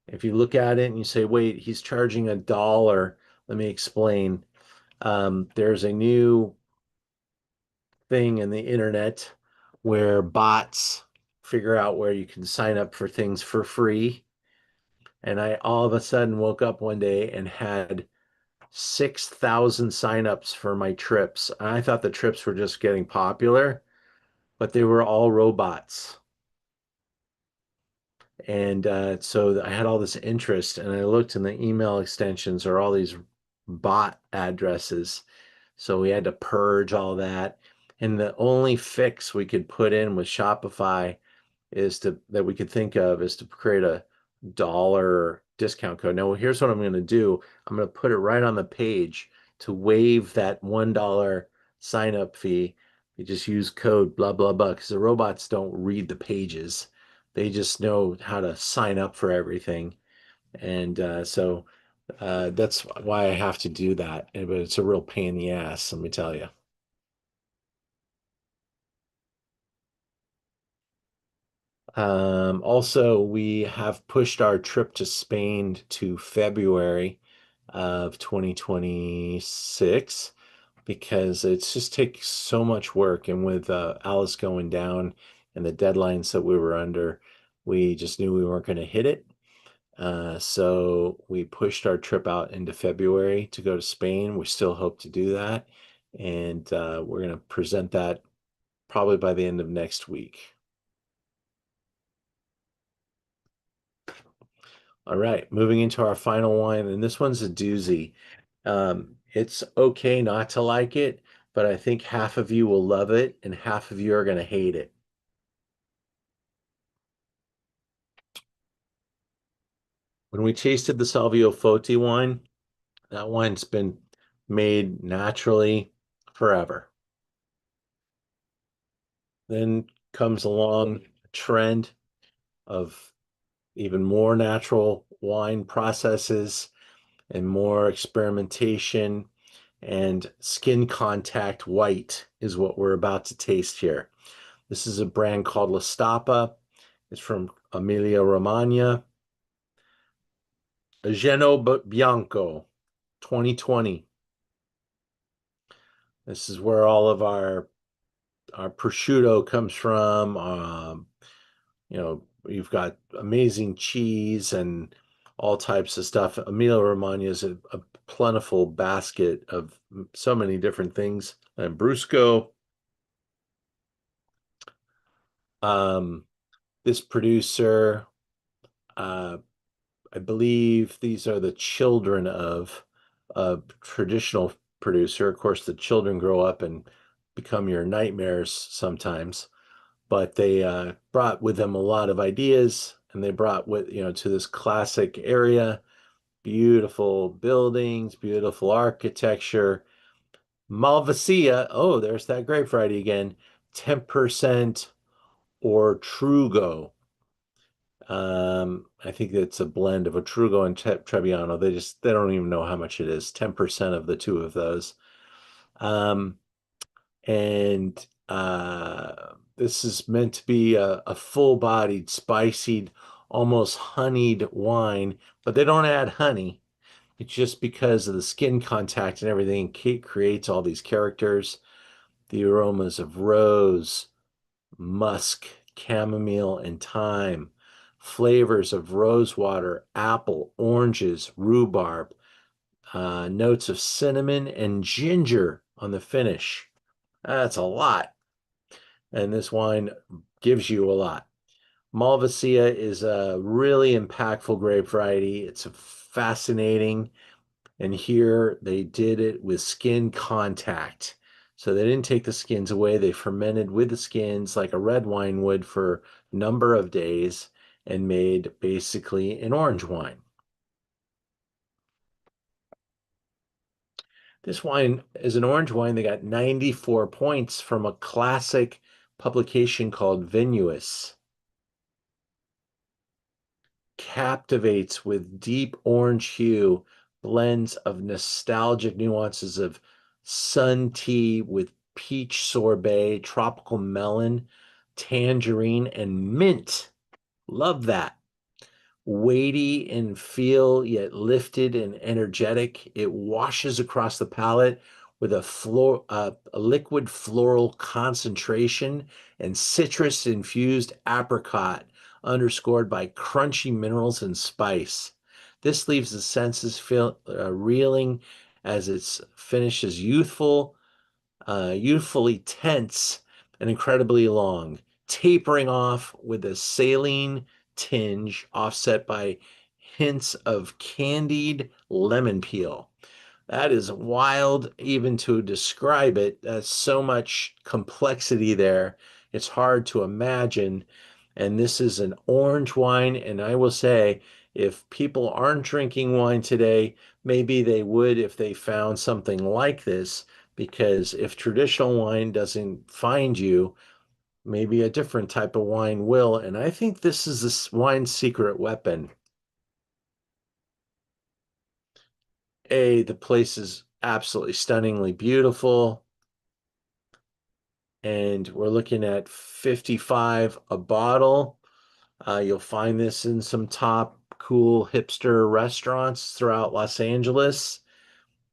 If you look at it and you say, wait, he's charging $1, let me explain. There's a new thing in the internet where bots figure out where you can sign up for things for free. And I all of a sudden woke up one day and had 6,000 signups for my trips. I thought the trips were just getting popular, but they were all robots. And so I had all this interest, and I looked, and the email extensions are all these bot addresses. So we had to purge all that. And the only fix we could put in with Shopify that we could think of is to create a dollar discount code. Now, here's what I'm going to do. I'm going to put it right on the page to waive that $1 sign up fee. You just use code blah, blah, blah, because the robots don't read the pages. They just know how to sign up for everything. And so that's why I have to do that. But it's a real pain in the ass, let me tell you. Also, we have pushed our trip to Spain to February of 2026 because it's just takes so much work. And with Alice going down and the deadlines that we were under, we just knew we weren't going to hit it. So we pushed our trip out into February to go to Spain. We still hope to do that. And we're going to present that probably by the end of next week. All right, moving into our final wine, and this one's a doozy. It's okay not to like it, but I think half of you will love it and half of you are going to hate it. When we tasted the Salvio Foti wine, that wine's been made naturally forever. Then comes along a trend of even more natural wine processes and more experimentation, and skin contact white is what we're about to taste here. This is a brand called La Stapa. It's from Emilia Romagna. Geno Bianco 2020. This is where all of our prosciutto comes from. You know, you've got amazing cheese and all types of stuff. Emilia Romagna is a plentiful basket of so many different things. And Brusco. This producer, I believe these are the children of a traditional producer. Of course, the children grow up and become your nightmares sometimes, but they brought with them a lot of ideas, and they brought with, to this classic area, beautiful buildings, beautiful architecture. Malvasia, oh, there's that grape variety again, 10% or Trugo. I think it's a blend of a Trugo and Trebbiano. They don't even know how much it is. 10% of the two of those. And this is meant to be a full-bodied, spiced, almost honeyed wine, but they don't add honey. It's just because of the skin contact and everything, creates all these characters. The aromas of rose, musk, chamomile, and thyme. Flavors of rosewater, apple, oranges, rhubarb. Notes of cinnamon and ginger on the finish. That's a lot. And this wine gives you a lot. Malvasia is a really impactful grape variety. It's fascinating. And here they did it with skin contact. So they didn't take the skins away. They fermented with the skins like a red wine would for a number of days and made basically an orange wine. This wine is an orange wine. They got 94 points from a classic publication called Vinous. Captivates with deep orange hue, blends of nostalgic nuances of sun tea with peach sorbet, tropical melon, tangerine, and mint. Love that. Weighty in feel, yet lifted and energetic. It washes across the palate with a liquid floral concentration and citrus infused apricot, underscored by crunchy minerals and spice. This leaves the senses reeling as its finish is youthfully tense and incredibly long, tapering off with a saline tinge offset by hints of candied lemon peel. That is wild even to describe it. There's so much complexity there. It's hard to imagine. And this is an orange wine. And I will say, if people aren't drinking wine today, maybe they would if they found something like this, because if traditional wine doesn't find you, maybe a different type of wine will. And I think this is this wine's secret weapon. The place is absolutely stunningly beautiful. And we're looking at 55 a bottle. You'll find this in some top cool hipster restaurants throughout Los Angeles.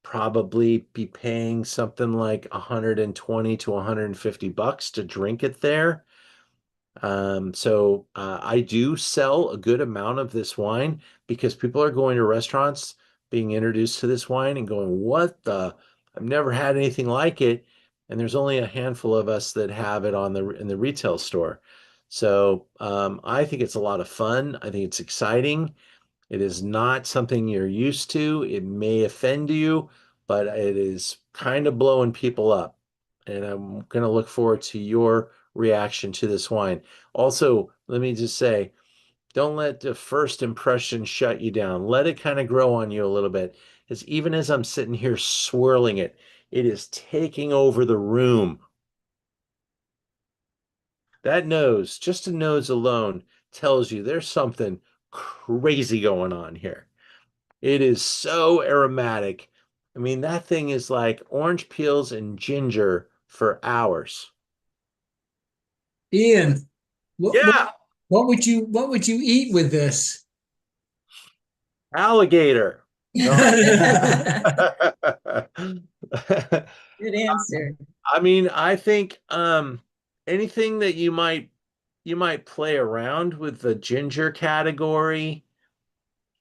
Probably be paying something like 120 to 150 bucks to drink it there. So I do sell a good amount of this wine because people are going to restaurants, being introduced to this wine and going, what the? I've never had anything like it. And there's only a handful of us that have it in the retail store. So I think it's a lot of fun. I think it's exciting. It is not something you're used to. It may offend you, but it is kind of blowing people up. And I'm going to look forward to your reaction to this wine. Also, let me just say, don't let the first impression shut you down. Let it kind of grow on you a little bit. Because even as I'm sitting here swirling it, it is taking over the room. That nose, just a nose alone, tells you there's something crazy going on here. It is so aromatic. I mean, that thing is like orange peels and ginger for hours. Ian, Yeah, what would you eat with this? alligator. No. Good answer. I mean, I think anything that you might play around with the ginger category,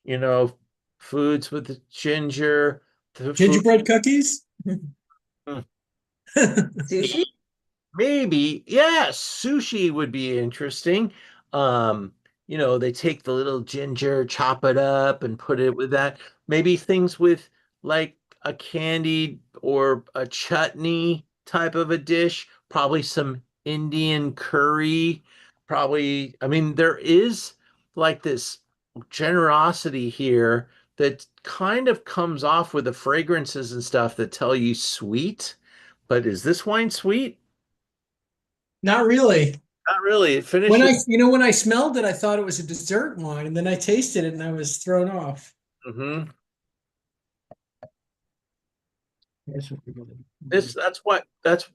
you know, foods with the ginger, the food Gingerbread cookies? Mm. Sushi? maybe, yeah, sushi would be interesting. Um, they take the little ginger, chop it up and put it with that. Maybe things with like a candied or a chutney type of a dish, probably some Indian curry. Probably, I mean, there is like this generosity here that kind of comes off with the fragrances and stuff that tell you sweet. But is this wine sweet? Not really. Not really. It When finishes. when I smelled it, I thought it was a dessert wine, and then I tasted it and I was thrown off. Mhm. That's what we're gonna do. That's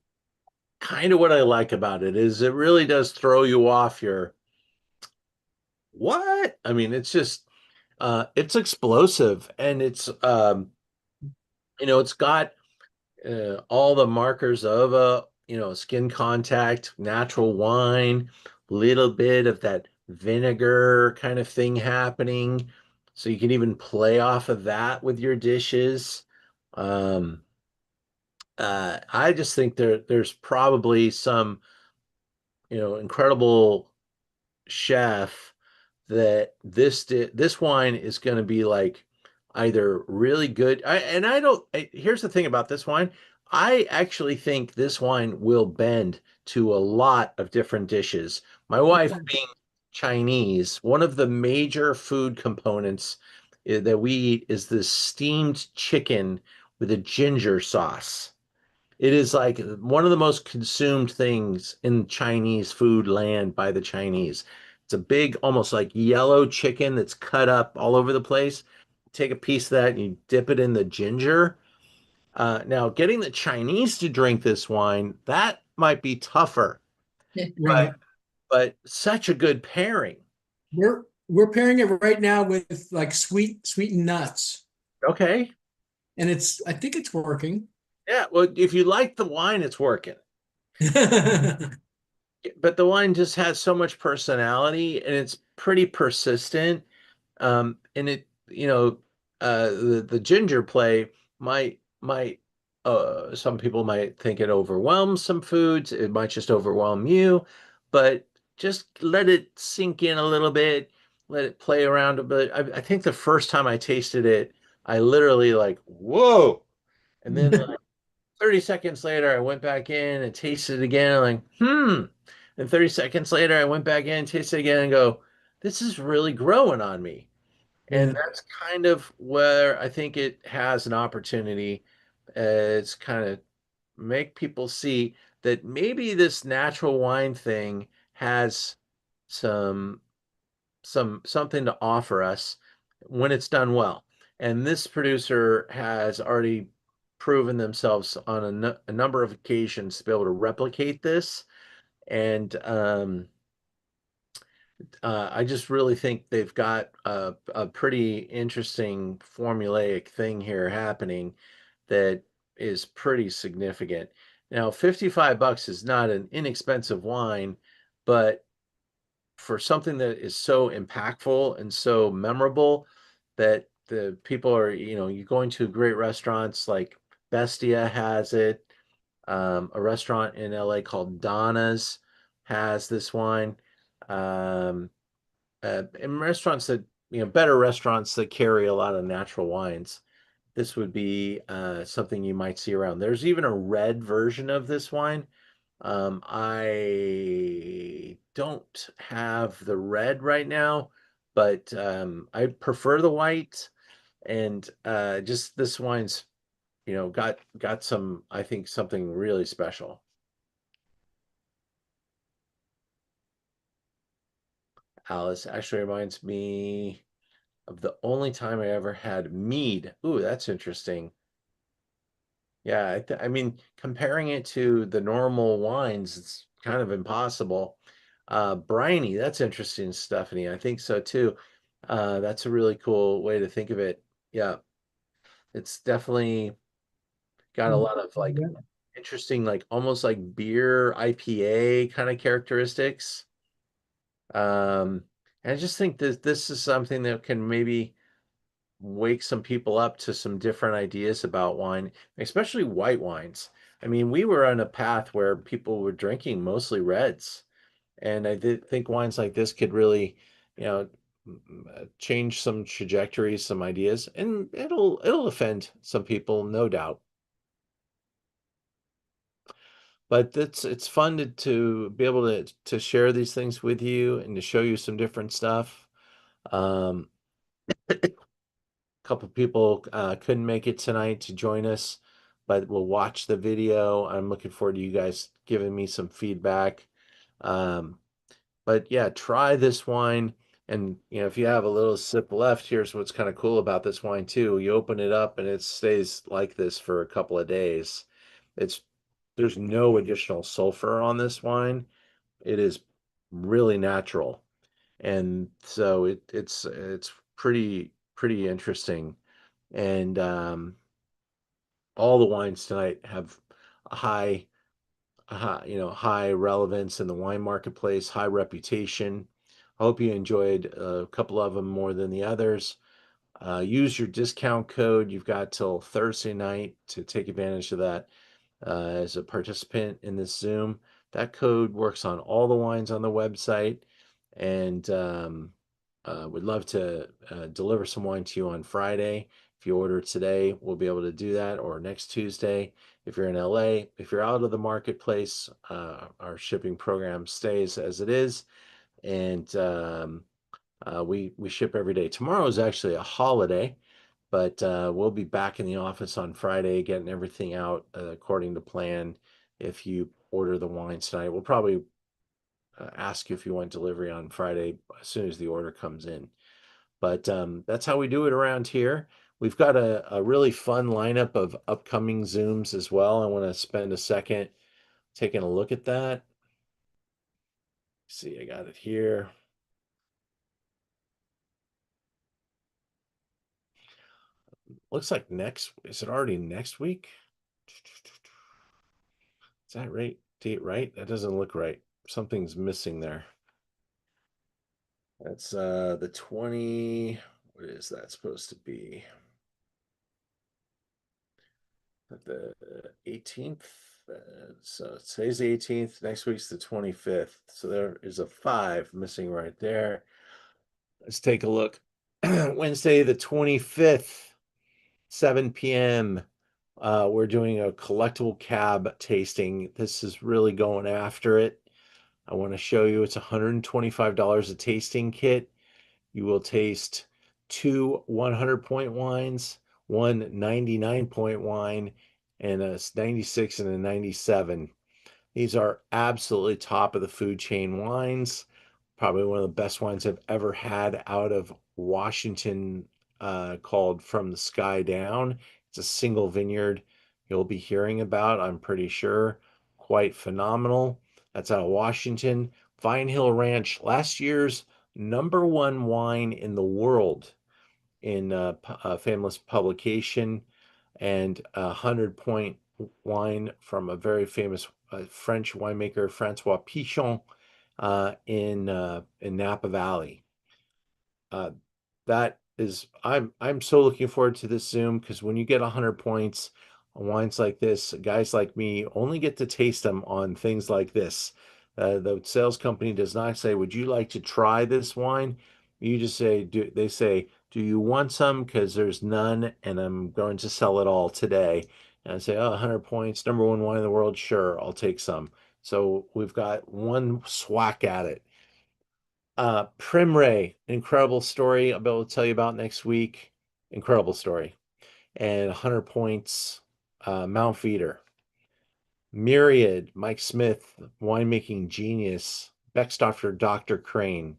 kind of what I like about it is it really does throw you off your what? I mean, it's just it's explosive and it's got all the markers of a skin contact, natural wine, little bit of that vinegar kind of thing happening. So you can even play off of that with your dishes. Um, I just think there's probably some incredible chef that this wine is going to be like either really good. I don't. Here's the thing about this wine. I actually think this wine will bend to a lot of different dishes. My wife being Chinese, one of the major food components that we eat is this steamed chicken with a ginger sauce. It is like one of the most consumed things in Chinese food land by the Chinese. It's a big, almost like yellow chicken that's cut up all over the place. Take a piece of that and you dip it in the ginger. Now, getting the Chinese to drink this wine, that might be tougher, Right. but such a good pairing. We're pairing it right now with like sweetened nuts, Okay. and I think it's working. Yeah. Well, if you like the wine, it's working. But the wine just has so much personality and it's pretty persistent. And the ginger play might some people might think it overwhelms some foods. It might just overwhelm you, but just let it sink in a little bit, let it play around a bit. I think the first time I tasted it, I literally like, whoa. And then like 30 seconds later, I went back in and tasted it again. I'm like, And 30 seconds later, I went back in, tasted it again, and go, this is really growing on me. And Yeah. that's kind of where I think it has an opportunity. It's kind of make people see that maybe this natural wine thing has some something to offer us when it's done well. And this producer has already proven themselves on a number of occasions to be able to replicate this. And I just really think they've got a pretty interesting formulaic thing here happening that is pretty significant. Now, $55 is not an inexpensive wine, but for something that is so impactful and so memorable that the people are, you're going to great restaurants like Bestia has it. A restaurant in LA called Donna's has this wine. Um, and restaurants that, better restaurants that carry a lot of natural wines, this would be something you might see around. There's even a red version of this wine. I don't have the red right now, but I prefer the white. And just this wine's, got some, I think something really special. Alice, actually reminds me of the only time I ever had mead. Ooh, that's interesting. Yeah, I mean, comparing it to the normal wines, it's kind of impossible. Briny, that's interesting, Stephanie. I think so too. That's a really cool way to think of it. Yeah, it's definitely got a lot of like Yeah. interesting, like almost like beer IPA kind of characteristics. And I just think that this is something that can maybe wake some people up to some different ideas about wine, especially white wines. I mean, we were on a path where people were drinking mostly reds, and I did think wines like this could really, you know, change some trajectories, some ideas, and it'll offend some people, no doubt. But it's fun to be able to share these things with you and to show you some different stuff. Um, couple people couldn't make it tonight to join us, but we'll watch the video. I'm looking forward to you guys giving me some feedback. Um, but yeah, try this wine. And if you have a little sip left, here's what's kind of cool about this wine too. You open it up and it stays like this for a couple of days. It's There's no additional sulfur on this wine. It is really natural. And so it's pretty interesting. And all the wines tonight have a high relevance in the wine marketplace, high reputation. I hope you enjoyed a couple of them more than the others. Use your discount code. You've got till Thursday night to take advantage of that as a participant in this Zoom. That code works on all the wines on the website, and would love to deliver some wine to you on Friday. If you order today, we'll be able to do that, or next Tuesday. If you're in LA, if you're out of the marketplace, our shipping program stays as it is, and we ship every day. Tomorrow is actually a holiday, but we'll be back in the office on Friday, getting everything out according to plan. If you order the wines tonight, we'll probably ask you if you want delivery on Friday as soon as the order comes in. But that's how we do it around here. We've got a really fun lineup of upcoming Zooms as well. I want to spend a second taking a look at that. See, I got it here. Looks like is it already next week? Is that right? Date right? That doesn't look right. Something's missing there. That's the 20, what is that supposed to be? The 18th. So today's the 18th, next week's the 25th. So there is a 5 missing right there. Let's take a look. Wednesday the 25th, 7 p.m. We're doing a collectible cab tasting. This is really going after it. I want to show you it's $125 a tasting kit. You will taste 2 100-point wines, one 99-point wine, and a 96 and a 97. These are absolutely top of the food chain wines. Probably one of the best wines I've ever had out of Washington, called From the Sky Down. It's a single vineyard you'll be hearing about, I'm pretty sure. Quite phenomenal. That's out of Washington. Vine Hill Ranch, last year's #1 wine in the world in a famous publication, and a 100-point wine from a very famous French winemaker, Francois Pichon, in Napa Valley. Uh, that is, I'm so looking forward to this Zoom, because when you get 100 points on wines like this, guys like me only get to taste them on things like this. The sales company does not say, "Would you like to try this wine?" You just say, they say, "Do you want some? Because there's none, and I'm going to sell it all today." And I say, "Oh, 100 points, #1 wine in the world. Sure, I'll take some." So we've got one swack at it. Primray, incredible story I'll be able to tell you about next week. Incredible story. And 100 points, Mount Feeder. Myriad, Mike Smith, winemaking genius. Beckstoffer, Dr. Crane.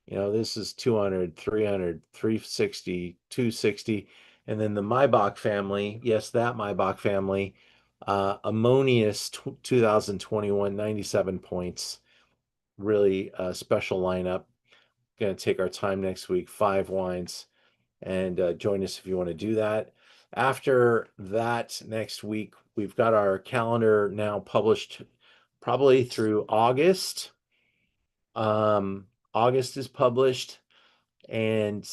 You know, this is 200, 300, 360, 260. And then the Maybach family, yes, that Maybach family, Ammonius 2021, 97 points. Really special lineup. Going to take our time next week, 5 wines, and join us if you want to do that. After that, next week, we've got our calendar now published probably through August. August is published, and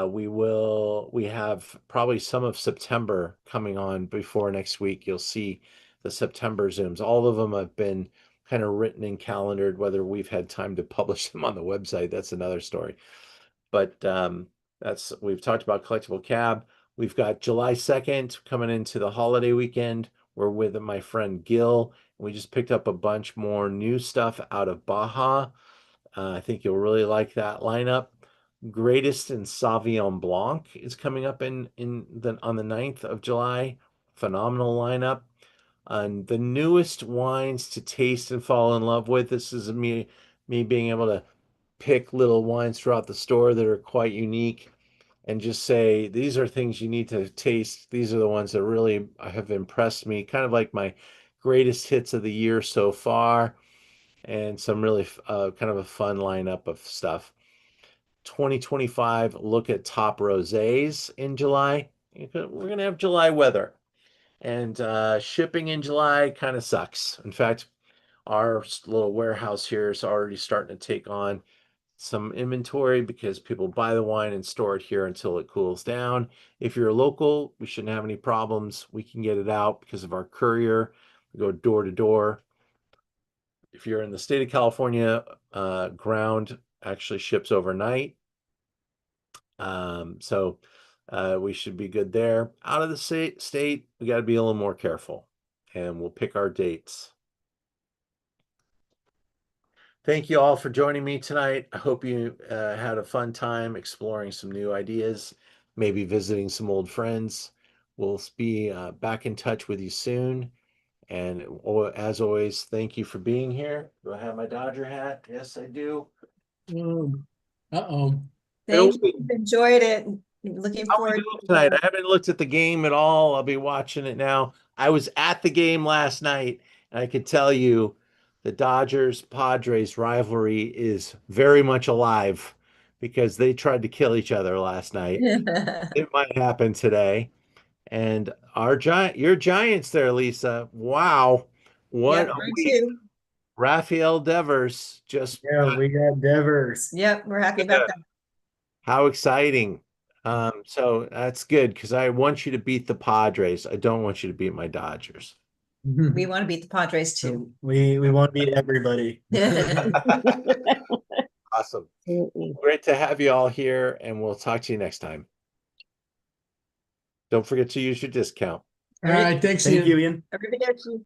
we have probably some of September coming on before next week. You'll see the September Zooms. All of them have been kind of written and calendared. Whether we've had time to publish them on the website, that's another story. But we've talked about Collectible Cab. We've got July 2nd coming into the holiday weekend. We're with my friend Gil. We just picked up a bunch more new stuff out of Baja. I think you'll really like that lineup. Greatest in Sauvignon Blanc is coming up on the 9th of July. Phenomenal lineup. And the newest wines to taste and fall in love with. This is me being able to pick little wines throughout the store that are quite unique and just say, these are things you need to taste. These are the ones that really have impressed me. Kind of like my greatest hits of the year so far, and some really kind of a fun lineup of stuff. 2025, look at top rosés in July. We're going to have July weather, and shipping in July kind of sucks. In fact, our little warehouse here is already starting to take on some inventory because people buy the wine and store it here until it cools down. If you're local, we shouldn't have any problems. We can get it out because of our courier. We go door to door. If you're in the state of California, ground actually ships overnight. So we should be good there. Out of the state, we got to be a little more careful, and we'll pick our dates. Thank you all for joining me tonight. I hope you had a fun time exploring some new ideas, maybe visiting some old friends. We'll be back in touch with you soon. And as always, thank you for being here. Do I have my Dodger hat? Yes, I do. Uh-oh. Thank you. Enjoyed it. Looking How we forward doing tonight? I haven't looked at the game at all. I'll be watching it now. I was at the game last night, and I can tell you the Dodgers-Padres rivalry is very much alive because they tried to kill each other last night. It might happen today. And your Giants there, Lisa. Wow. What Yep, a mine week. too. Rafael Devers just Yeah, we got Devers. Yep, we're happy about that. how exciting. So that's good because I want you to beat the Padres. I don't want you to beat my Dodgers. We want to beat the Padres too. We want to beat everybody. Awesome. Great to have you all here, and we'll talk to you next time. Don't forget to use your discount. All right, thanks, Thank Ian. you, Ian. Arrivederci.